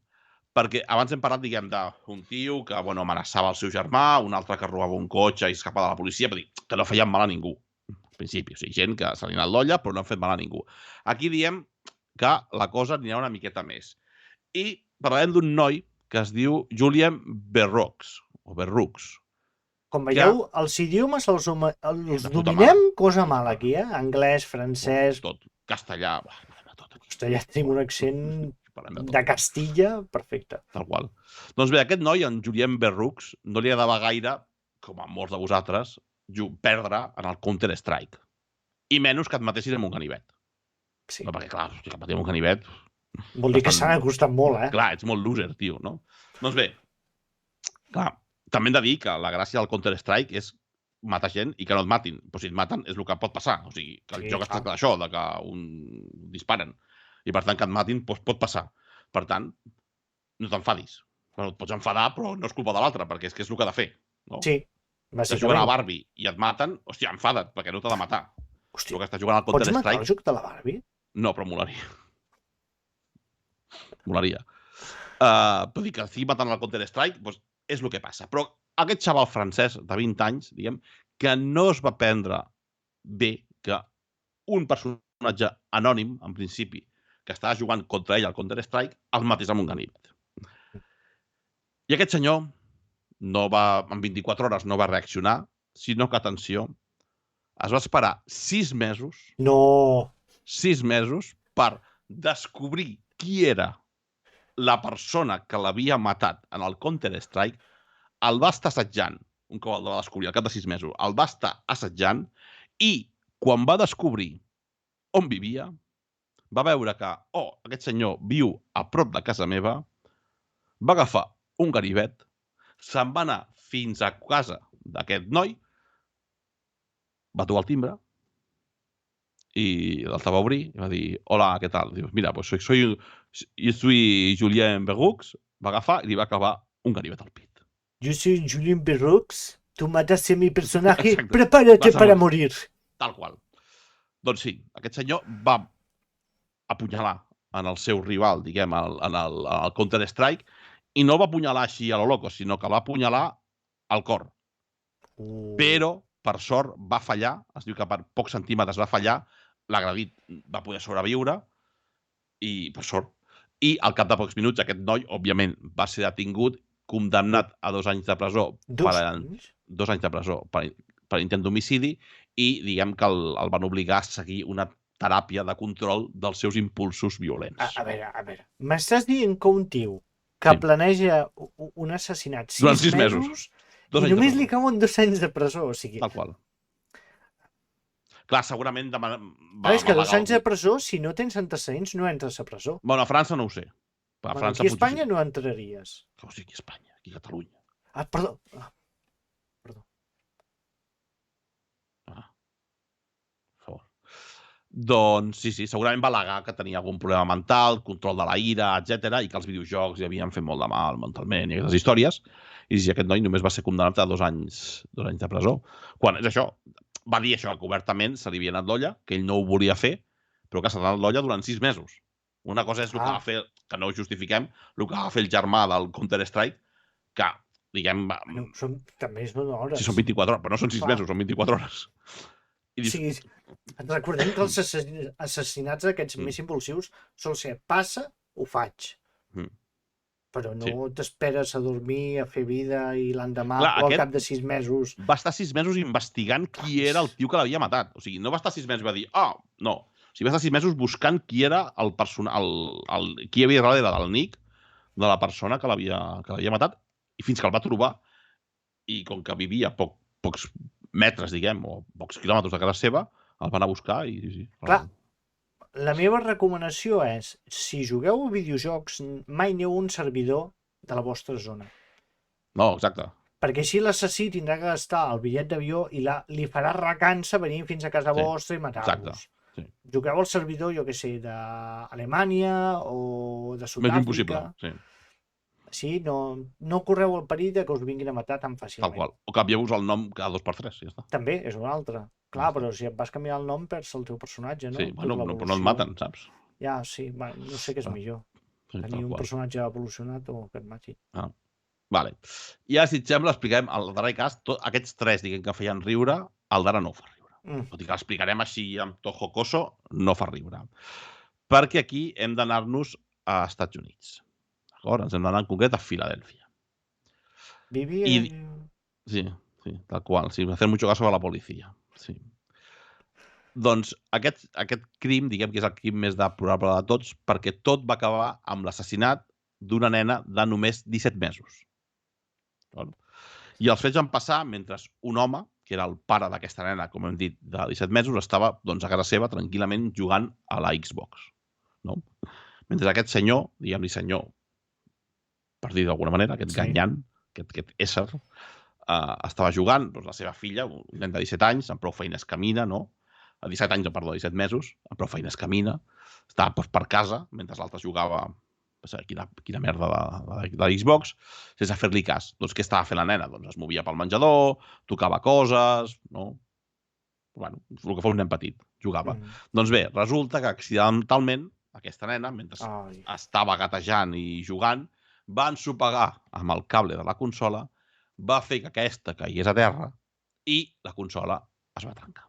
Perquè abans hem parlat, diguem, d'un tio que amenaçava el seu germà, un altre que robava un cotxe i escapava de la policia, per dir que no feien mal a ningú. Al principi, o sigui, gent que se li ha anat l'olla, però no han fet mal a ningú. Aquí diem que la cosa anirà una miqueta més. I parlarem d'un noi que es diu Julien Berroux. Com veieu, els idiomes els dominem cosa mala aquí, anglès, francès... Tot. Castellà... Castellà tenim un accent de Castilla perfecte. Tal qual. Doncs bé, aquest noi, en Julien Berroux, no li agradava gaire, com a molts de vosaltres, perdre en el Counter-Strike. I menys que et matessin amb un ganivet. Sí. No, perquè, clar, que et matin amb un ganivet... Vol dir que s'han acostat molt, Clar, ets molt loser, tio, no? Doncs bé, clar, també hem de dir que la gràcia del Counter-Strike és matar gent i que no et matin. Però si et maten és el que pot passar. O sigui, que el joc es tracta d'això, de que disparen. I per tant, que et matin pot passar. Per tant, no t'enfadis. Bueno, et pots enfadar, però no és culpa de l'altre, perquè és que és el que ha de fer. No? Sí, bàsicament. Estàs jugant a Barbie i et maten, hòstia, enfada't, perquè no t'ha de matar. Hòstia, que estàs jugant al Counter-Strike... Pots matar el joc de la Barbie? No, però molaria. Molaria. Però dir que si maten al Counter-Strike, doncs és el que passa. Però aquest xaval francès de 20 anys, diguem, que no es va prendre bé que un personatge anònim, en principi, que estava jugant contra ell al Counter-Strike, el matés amb un ganivet. I aquest senyor en 24 hores no va reaccionar, sinó que, atenció, es va esperar 6 mesos... No! 6 mesos per descobrir qui era la persona que l'havia matat en el Counter-Strike, el va estar assetjant, un cop el va descobrir al cap de 6 mesos, el va estar assetjant i quan va descobrir on vivia, va veure que, aquest senyor viu a prop de casa meva, va agafar un ganivet, se'n va anar fins a casa d'aquest noi, va tocar el timbre i l'altre va obrir i va dir, hola, què tal? Dius, mira, pues soy Julien Berroux, va agafar i li va clavar un ganivet al pit. Yo soy Julien Berroux, tu mataste a mi personaje, exacte. Prepárate para morir. Tal qual. Doncs sí, aquest senyor va apunyalar en el seu rival, diguem, en el Counter-Strike, i no va apunyalar així a lo loco, sinó que va apunyalar al cor. Però, per sort, va fallar, es diu que per pocs centímetres va fallar, l'agredit va poder sobreviure, i per sort. I al cap de pocs minuts aquest noi, òbviament, va ser detingut, condemnat a 2 anys de presó. 2 anys de presó per intent d'homicidi, i diguem que el van obligar a seguir una teràpia de control dels seus impulsos violents. A veure. M'estàs dient que un tio que Sí. planeja un assassinat Durant 6 6 mesos. mesos 2 i anys de només presó. li cauen 2 anys de presó, o sigui... Tal qual. Clar, segurament és que 2 anys de presó, si no tens antecedents, no entres a presó. Bueno, a França no ho sé. A Bueno, França aquí a potser Espanya sí. no entraries. O sigui, aquí a Espanya, aquí a Catalunya. Perdó. Per favor. Doncs sí, segurament va al·legar que tenia algun problema mental, control de la ira, etc i que els videojocs li havien fet molt de mal mentalment i aquestes històries. I si aquest noi només va ser condemnat a 2 anys de presó. Quan és això, va dir això, que obertament se li havia anat l'olla, que ell no ho volia fer, però que s'ha anat l'olla durant 6 mesos. Una cosa és el que va fer, que no ho justifiquem, el que va fer el germà del Counter-Strike, que, diguem... Bueno, també són hores. Sí, són 24 hores, però no són 6 mesos, són 24 hores. I dius... Sí, recordem que els assassinats aquests més impulsius sol ser passa, ho faig. Però no t'esperes a dormir, a fer vida i l'endemà o al cap de 6 mesos... Va estar 6 mesos investigant qui era el tio que l'havia matat. O sigui, no va estar 6 mesos i va dir, no. O sigui, va estar 6 mesos buscant qui era qui hi havia darrere del nick de la persona que l'havia matat i fins que el va trobar i com que vivia pocs metres, diguem, o pocs quilòmetres de casa seva, el van a buscar i... Clar, la meva recomanació és, si jugueu a videojocs, mai aneu a un servidor de la vostra zona. No, exacte. Perquè així l'assassí tindrà que gastar el bitllet d'avió i li farà recança venir fins a casa vostra i matar-vos. Sí. Jugueu al servidor, jo què sé, d'Alemanya o de Sud-àfrica. Més impossible, sí. Sí, no correu el perill que us vinguin a matar tan fàcilment. Tal qual. O canvieu-vos el nom cada 2x3, ja està. També, és una altra. Clar, però si et vas canviar el nom perds el teu personatge, no? Sí, bueno, però no et maten, saps? Ja, sí, no sé què és millor. Tenir un personatge evolucionat o que et mati. Vale. I ara, si et sembla, expliquem el darrer cas. Aquests 3, diguem, que feien riure, el d'ara no fa riure. Tot i que l'explicarem així amb to jocoso, no fa riure. Perquè aquí hem d'anar-nos a Estats Units. D'acord? Ens hem d'anar en concret a Filadèlfia. Sí, tal qual. Sí, hacer mucho caso a la policia. Sí. Doncs aquest crim, diguem que és el crim més deplorable de tots, perquè tot va acabar amb l'assassinat d'una nena de només 17 mesos. I els fets van passar mentre un home, que era el pare d'aquesta nena, com hem dit, de 17 mesos, estava a casa seva tranquil·lament jugant a la Xbox. Mentre aquest senyor, diguem-li senyor, per dir d'alguna manera, aquest ganyant, aquest ésser, estava jugant, la seva filla, un nen de 17 anys, amb prou feines camina, no? A 17 anys, perdó, 17 mesos, amb prou feines camina, estava per casa, mentre l'altre jugava, quina merda de Xbox, sense fer-li cas. Doncs què estava fent la nena? Doncs es movia pel menjador, tocava coses, no? Bueno, el que fos un nen petit, jugava. Doncs bé, resulta que accidentalment, aquesta nena, mentre estava gatejant i jugant, va ensopegar amb el cable de la consola, va fer que aquesta caigués a terra i la consola es va trencar.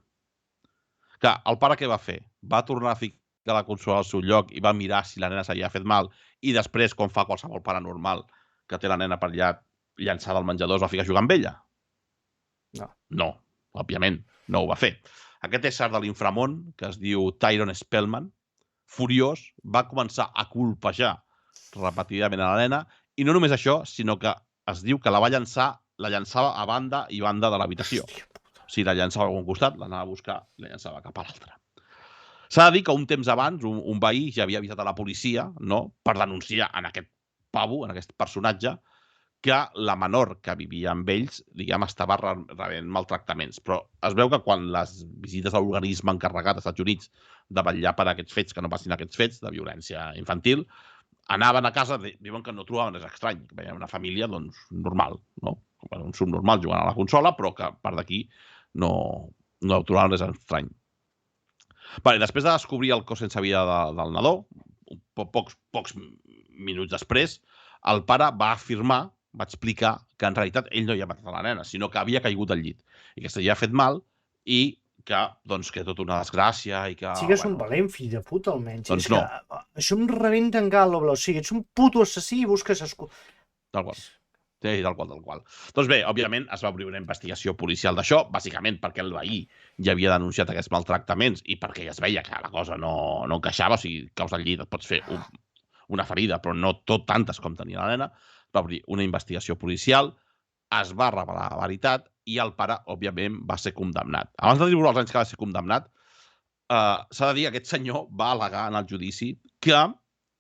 Clar, el pare què va fer? Va tornar a ficar la consola al seu lloc i va mirar si la nena s'havia fet mal i després, com fa qualsevol pare normal que té la nena per allà llançada al menjador, es va ficar a jugar amb ella? No, òbviament, no ho va fer. Aquest ésser de l'inframón, que es diu Tyrone Spellman, furiós, va començar a colpejar repetidament a la nena, i no només això, sinó que es diu que la llançava a banda i banda de l'habitació. O sigui, la llançava a algun costat, l'anava a buscar i la llançava cap a l'altre. S'ha de dir que un temps abans un veí ja havia avisat a la policia, no?, per denunciar en aquest pavo, en aquest personatge, que la menor que vivia amb ells, diguem, estava rebent maltractaments. Però es veu que quan les visites a l'organisme encarregat als Estats Units de vetllar per aquests fets, que no passin aquests fets de violència infantil, anaven a casa, diuen que no trobaven res estrany, que veien una família, doncs, normal, no? Un subnormal jugant a la consola, però que per d'aquí no trobaven res estrany. Després de descobrir el cos sense vida del nadó, pocs minuts després, el pare va afirmar, va explicar que en realitat ell no havia matat la nena, sinó que havia caigut al llit i que s'havia fet mal i que, doncs, que tot una desgràcia i que... Sí que és un valent, fill de puta, almenys. Doncs no. Això em rebenta en galoble, o sigui, ets un puto assassí i busques... Tal qual. Sí, tal qual, tal qual. Doncs bé, òbviament es va obrir una investigació policial d'això, bàsicament perquè el veí ja havia denunciat aquests maltractaments i perquè ja es veia que la cosa no encaixava, o sigui, caus al llit et pots fer una ferida, però no tantes com tenia la nena. Es va obrir una investigació policial, es va revelar la veritat i el pare, òbviament, va ser condemnat. Abans de dir-vos els anys que va ser condemnat, s'ha de dir que aquest senyor va al·legar en el judici que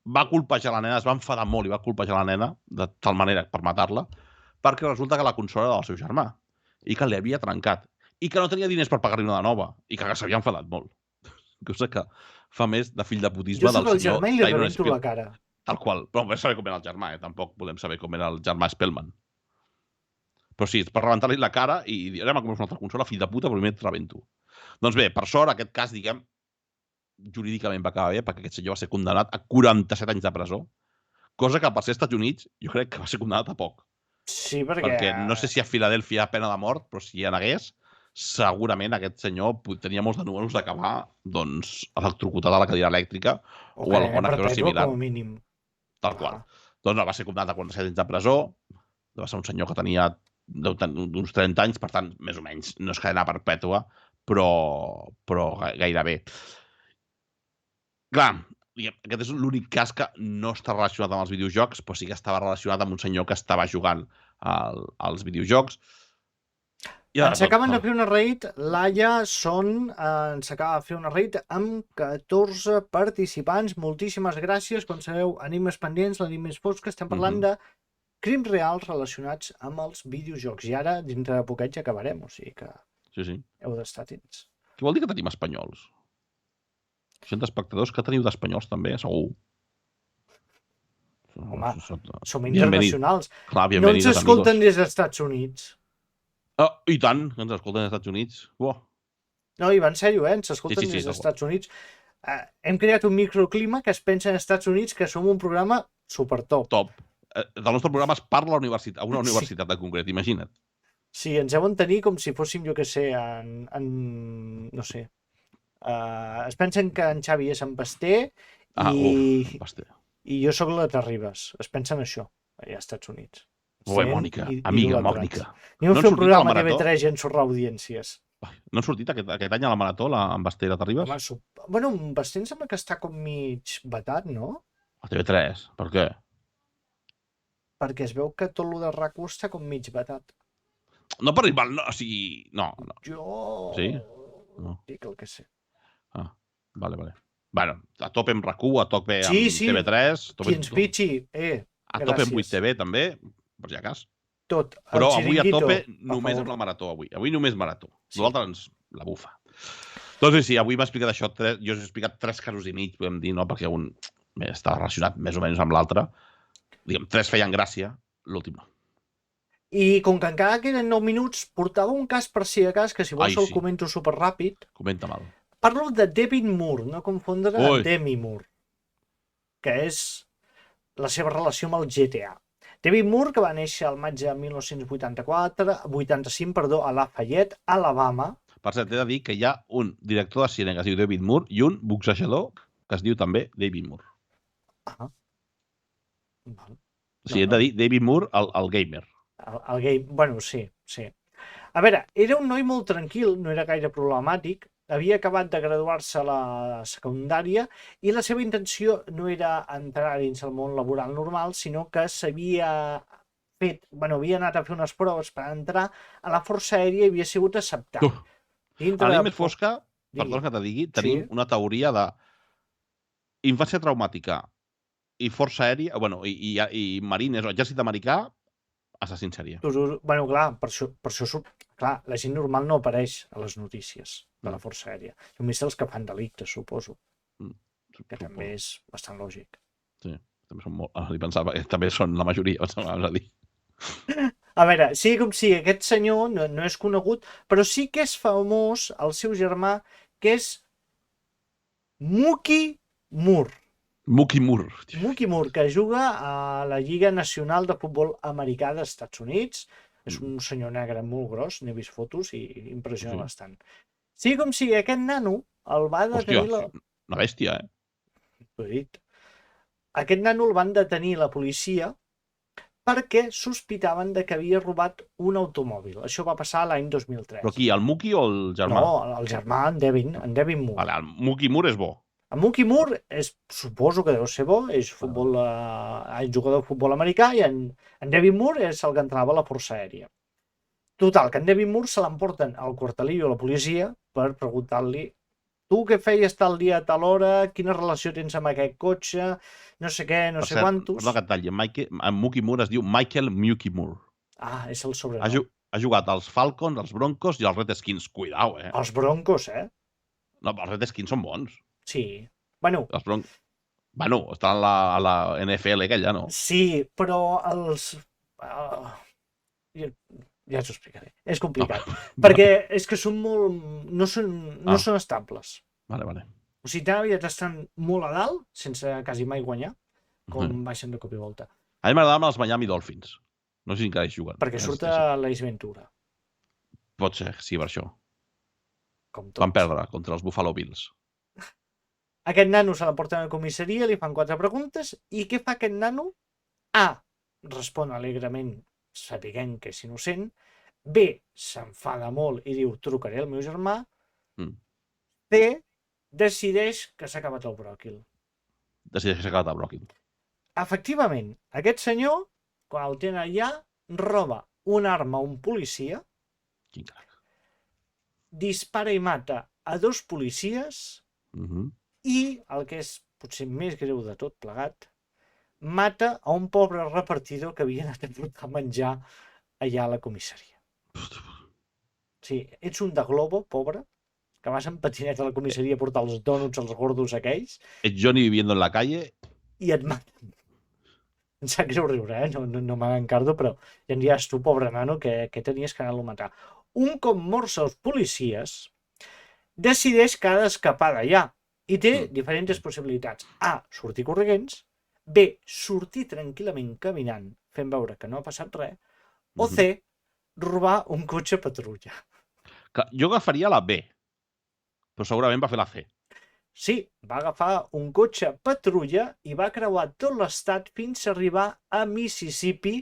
va colpejar la nena, es va enfadar molt i va colpejar la nena de tal manera per matar-la, perquè resulta que la consola era del seu germà i que li havia trencat i que no tenia diners per pagar-li una de nova i que s'havia enfadat molt. Cosa que fa més de fill de Jo putisme sóc del el senyor germà i li Tyrone rebento la cara. Tal qual. Però volem saber com era el germà, tampoc podem saber com era el germà Spellman. Però sí, per rebentar-li la cara i dir, ara m'ha comprat una altra consola, fill de puta, primer et rebento. Doncs bé, per sort, aquest cas, diguem, jurídicament va acabar bé, perquè aquest senyor va ser condemnat a 47 anys de presó, cosa que per ser als Estats Units jo crec que va ser condemnat a poc. Sí, perquè... Perquè no sé si a Filadèlfia hi ha pena de mort, però si hi hagués, segurament aquest senyor tenia molts de números d'acabar doncs, electrocutat a la cadira elèctrica o cadena alguna cosa perpètua, similar. com a mínim. Tal qual. Doncs no, va ser condemnat a 47 anys de presó, va ser un senyor que tenia d'uns 30 anys, per tant, més o menys, no és cadena perpètua, però gairebé. Clar, aquest és l'únic cas que no està relacionat amb els videojocs, però sí que estava relacionat amb un senyor que estava jugant als videojocs. Ens acaben de fer una raid, Laia, ens acaba de fer una raid amb 14 participants. Moltíssimes gràcies. Com sabeu, Animes Pendents, l'anime més fosc, que estem parlant de crims reals relacionats amb els videojocs. I ara, dintre de poquet, ja acabarem, o sigui que heu d'estar atents. Què vol dir que tenim espanyols? 60 espectadors, que teniu d'espanyols també, segur. Home, som internacionals. Clar, no ens escolten des dels Estats Units. I tant, que ens escolten als Estats Units. No, i va en sèrio, ens escolten des dels Estats Units. Hem creat un microclima que es pensa als Estats Units que som un programa supertop. Top. Del nostre programa es parla a una universitat en concret, imagina't. Sí, ens deuen tenir com si fóssim, jo què sé, no sé. Es pensen que en Xavi és en Basté i jo sóc la Terribas. Es pensen això, allà als Estats Units. Mònica, amiga, Mònica. Anem a fer un programa a TV3 i ensorrar audiències. No han sortit aquest any a la Marató, en Basté i la Terribas? Bueno, en Basté em sembla que està com mig vetat, no? A TV3, per què? Perquè es veu que tot el de RAC1 està com mig vetat. No per rival, no, o sigui... No. Jo... Sí? No. Dic el que sé. Vale. Bueno, a tope amb RAC1, a tope amb TV3... Qui ens pitxi, a tope amb 8TV, també, per si acas. Tot. Però avui a tope només amb la Marató, avui. Avui només Marató. Nosaltres ens la bufa. Doncs sí, avui m'ha explicat això, jo us he explicat 3 casos i mig, podem dir, no? Perquè un està relacionat més o menys amb l'altre. Diguem, 3 feien gràcia, l'últim no. I com que encara queden 9 minuts, portava un cas per si a cas, que si vols el comento superràpid. Comenta mal. Parlo de Devin Moore, no confondre amb Demi Moore, que és la seva relació amb el GTA. Devin Moore, que va néixer al maig de 1985, a Lafayette, Alabama. Per cert, he de dir que hi ha un director de cine que es diu David Moore i un boxejador que es diu també David Moore. O sigui, he de dir David Moore, el gamer. El game, bueno, sí. A veure, era un noi molt tranquil, no era gaire problemàtic, havia acabat de graduar-se a la secundària i la seva intenció no era entrar dins el món laboral normal, sinó que havia anat a fer unes proves per entrar a la Força Aèria i havia sigut acceptat. A la més fosca, perdona que te digui, tenim una teoria de infància traumàtica i Força Aèria, bueno, i marines o exèrcit americà, assassin sèrie. Bueno, clar, per això clar, la gent normal no apareix a les notícies de la Força Aèria. Només els que fan delictes, suposo. Que també és bastant lògic. Sí, també són molt... Li pensava que també són la majoria, vas a dir. A veure, sigui com sigui, aquest senyor no és conegut, però sí que és famós el seu germà, que és Mookie Moore. Mookie Moore. Mookie Moore, que juga a la Lliga Nacional de Futbol Americà dels Estats Units. És un senyor negre molt gros, n'he vist fotos i impressiona bastant. Sigui com sigui, aquest nano el va detenir... Hòstia, una bèstia, T'ho he dit. Aquest nano el van detenir la policia perquè sospitaven de que havia robat un automòbil. Això va passar l'any 2003. Però qui, el Mookie o el germà? No, el germà, en Devin Moore. Vale, el Mookie Moore és bo. En Mookie Moore suposo que deu ser bo, és jugador de futbol americà, i en Devin Moore és el que entrava a la Força Aèria. Total, que en Devin Moore se l'emporten al quartelillo a la policia per preguntar-li: tu què feies tal dia a tal hora, quina relació tens amb aquest cotxe, no sé què, no sé quantos. Perdó que et talli, en Mookie Moore es diu Michael Mookie Moore. Ah, és el sobrenom. Ha jugat als Falcons, als Broncos i als Redskins. Cuidao, Els Broncos, No, els Redskins són bons. Sí. Bueno, Els Broncos... Bueno, estan a la NFL aquella, no? sí, però els... ja t'ho explicaré. És complicat. Perquè és que són molt... No són estables. Vale. O sigui, tan aviat estan molt a dalt, sense quasi mai guanyar, com baixen de cop i volta. A mi m'agradaven els Miami Dolphins. No sé si encara hi juguen. Perquè surt a l'Ace Ventura. Pot ser, sí, per això. Com tots. Van perdre contra els Buffalo Bills. Aquest nano se l'emporten a la comissaria, li fan 4 preguntes, i què fa aquest nano? A. Respon alegrement, sapiguent que és innocent. B. S'enfada molt i diu: trucaré al meu germà. C. Decideix que s'ha acabat el bròquil. Decideix que s'ha acabat el bròquil. Efectivament, aquest senyor, quan el tenen allà, roba una arma a un policia, Quin crac. dispara i mata a 2 policies, i, el que és potser més greu de tot plegat, mata a un pobre repartidor que havia anat a portar menjar allà a la comissaria. Sí, ets un de Globo, pobre, que vas en patinet a la comissaria a portar els dònuts als gordos aquells. Ets Johnny viviendo en la calle. I et maten. Em sap greu riure, no m'encardo, però ja em diràs tu, pobre nano, que tenies que anar-lo a matar. Un cop morts els policies, decideix que ha d'escapar d'allà. I té diferents possibilitats. A. Sortir corrents. B. Sortir tranquil·lament caminant, fent veure que no ha passat res. O C. Robar un cotxe patrulla. Jo agafaria la B, però segurament va fer la C. Sí, va agafar un cotxe patrulla i va creuar tot l'estat fins a arribar a Mississippi,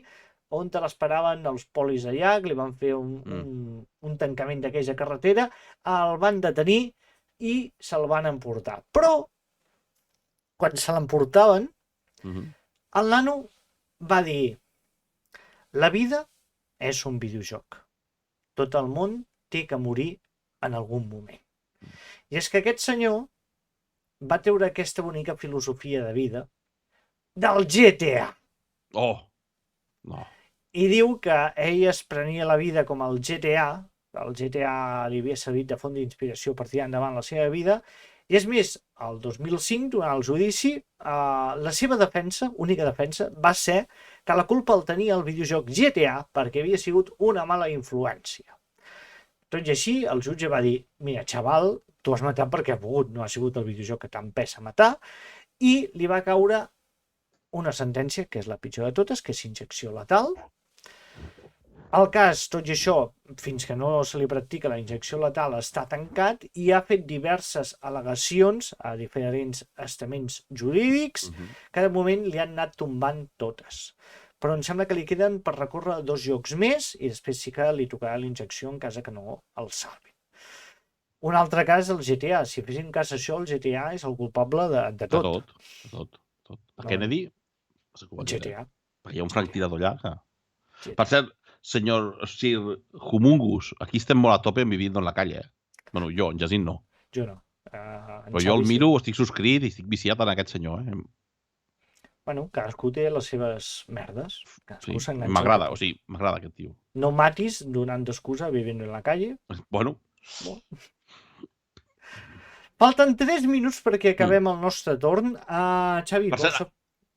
on te l'esperaven els polis allà, que li van fer un tancament d'aquella carretera, el van detenir i se'l van emportar. Però, quan se l'emportaven, el nano va dir: la vida és un videojoc. Tot el món té que morir en algun moment. I és que aquest senyor va treure aquesta bonica filosofia de vida del GTA. Oh! No. I diu que ell es prenia la vida com el GTA li havia servit de font d'inspiració per tirar endavant la seva vida, i és més, el 2005, durant el judici, la seva defensa, única defensa, va ser que la culpa el tenia el videojoc GTA perquè havia sigut una mala influència. Tot i així, el jutge va dir: mira, xaval, tu has matat perquè has volgut, no ha sigut el videojoc que t'empessa a matar, i li va caure una sentència, que és la pitjor de totes, que és injecció letal. El cas, tot i això, fins que no se li practica la injecció letal, està tancat i ha fet diverses al·legacions a diferents estaments jurídics que de moment li han anat tombant totes. Però em sembla que li queden per recórrer 2 jocs més i després sí que li tocarà la injecció en cas que no el salvin. Un altre cas, el GTA. Si fessin cas això, el GTA és el culpable de tot. De tot. A Kennedy? GTA. Perquè hi ha un franctirador allà. Per cert, senyor Sir Humungus, aquí estem molt a tope en Viviendo en la calle. Bueno, jo, en Jacint no. Jo no. Però jo el miro, estic subscrit i estic viciat en aquest senyor. Bueno, cadascú té les seves merdes. Sí, m'agrada, o sigui, m'agrada aquest tio. No matis donant excusa Viviendo en la calle. Bueno. Falten 3 minuts perquè acabem el nostre torn. Xavi, vols...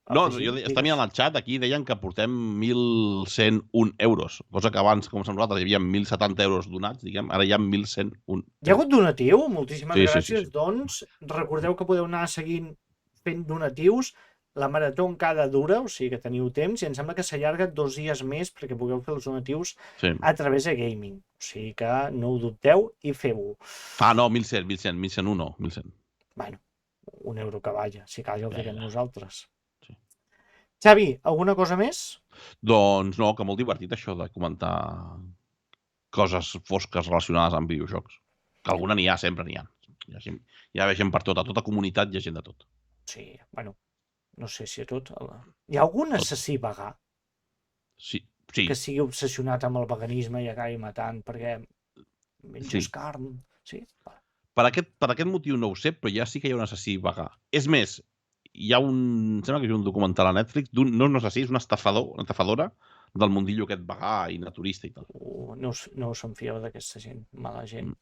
No, jo està mirant el xat, aquí deien que portem 1.101 euros, cosa que abans, com nosaltres, hi havia 1.070 euros donats, diguem, ara hi ha 1.101. Hi ha hagut donatiu? Moltíssimes gràcies. Sí. Doncs recordeu que podeu anar seguint fent donatius. La marató encara dura, o sigui que teniu temps, i em sembla que s'allarga 2 dies més perquè pugueu fer els donatius a través de Gaming. O sigui que no ho dubteu i feu-ho. No, 1.101 no, 1.100. Bueno, €1 que balla, si cal ja ho fiquem nosaltres. Xavi, alguna cosa més? Doncs no, que molt divertit això de comentar coses fosques relacionades amb videojocs. Que alguna n'hi ha, sempre n'hi ha. Hi ha gent per tot, a tota comunitat hi ha gent de tot. Sí, bueno, no sé si a tot. Hi ha algun Tot. assassí vegà Sí. que sigui obsessionat amb el veganisme i acabi matant perquè menges Sí. carn? Sí? Vale. Per aquest motiu no ho sé, però ja sí que hi ha un assassí vegà. És més, hi ha em sembla que hi ha un documental a Netflix no és un assassí, és un estafador, una estafadora del mundillo aquest vegà i naturista i tal. No us en fieu d'aquesta gent, mala gent. Mm.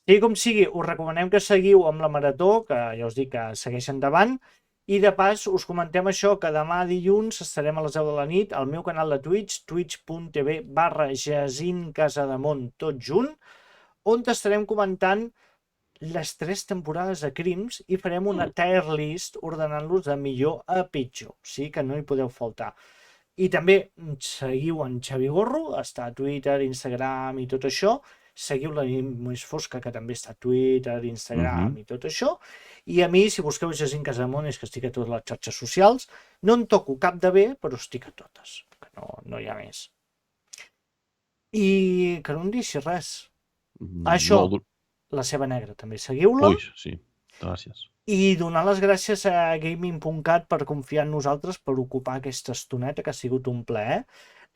Sigui com sigui, us recomanem que seguiu amb la Marató, que ja us dic que segueix endavant, i de pas us comentem això, que demà dilluns estarem a les 10 de la nit al meu canal de Twitch, twitch.tv/JacinCasademont, tot junt, on estarem comentant les 3 temporades de Crims i farem una tier list ordenant-los de millor a pitjor. Sí que no hi podeu faltar. I també seguiu en Xavi Gorro, està a Twitter, Instagram i tot això. Seguiu la nit més fosca, que també està a Twitter, Instagram i tot això. I a mi, si busqueu Jacint Casademont, és que estic a totes les xarxes socials. No en toco cap de bé, però estic a totes, que no hi ha més. I que no em deixi res. Això, la Ceba Negra, també seguiu-la. Ui, sí, gràcies. I donar les gràcies a Gaming.cat per confiar en nosaltres, per ocupar aquesta estoneta, que ha sigut un plaer.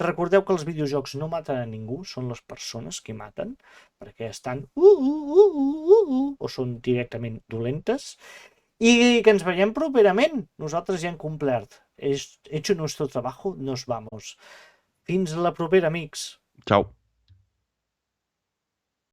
Recordeu que els videojocs no maten a ningú, són les persones que maten, perquè estan o són directament dolentes. I que ens veiem properament. Nosaltres ja hem complert. Hecho nuestro trabajo, nos vamos. Fins la propera, amics. Ciao.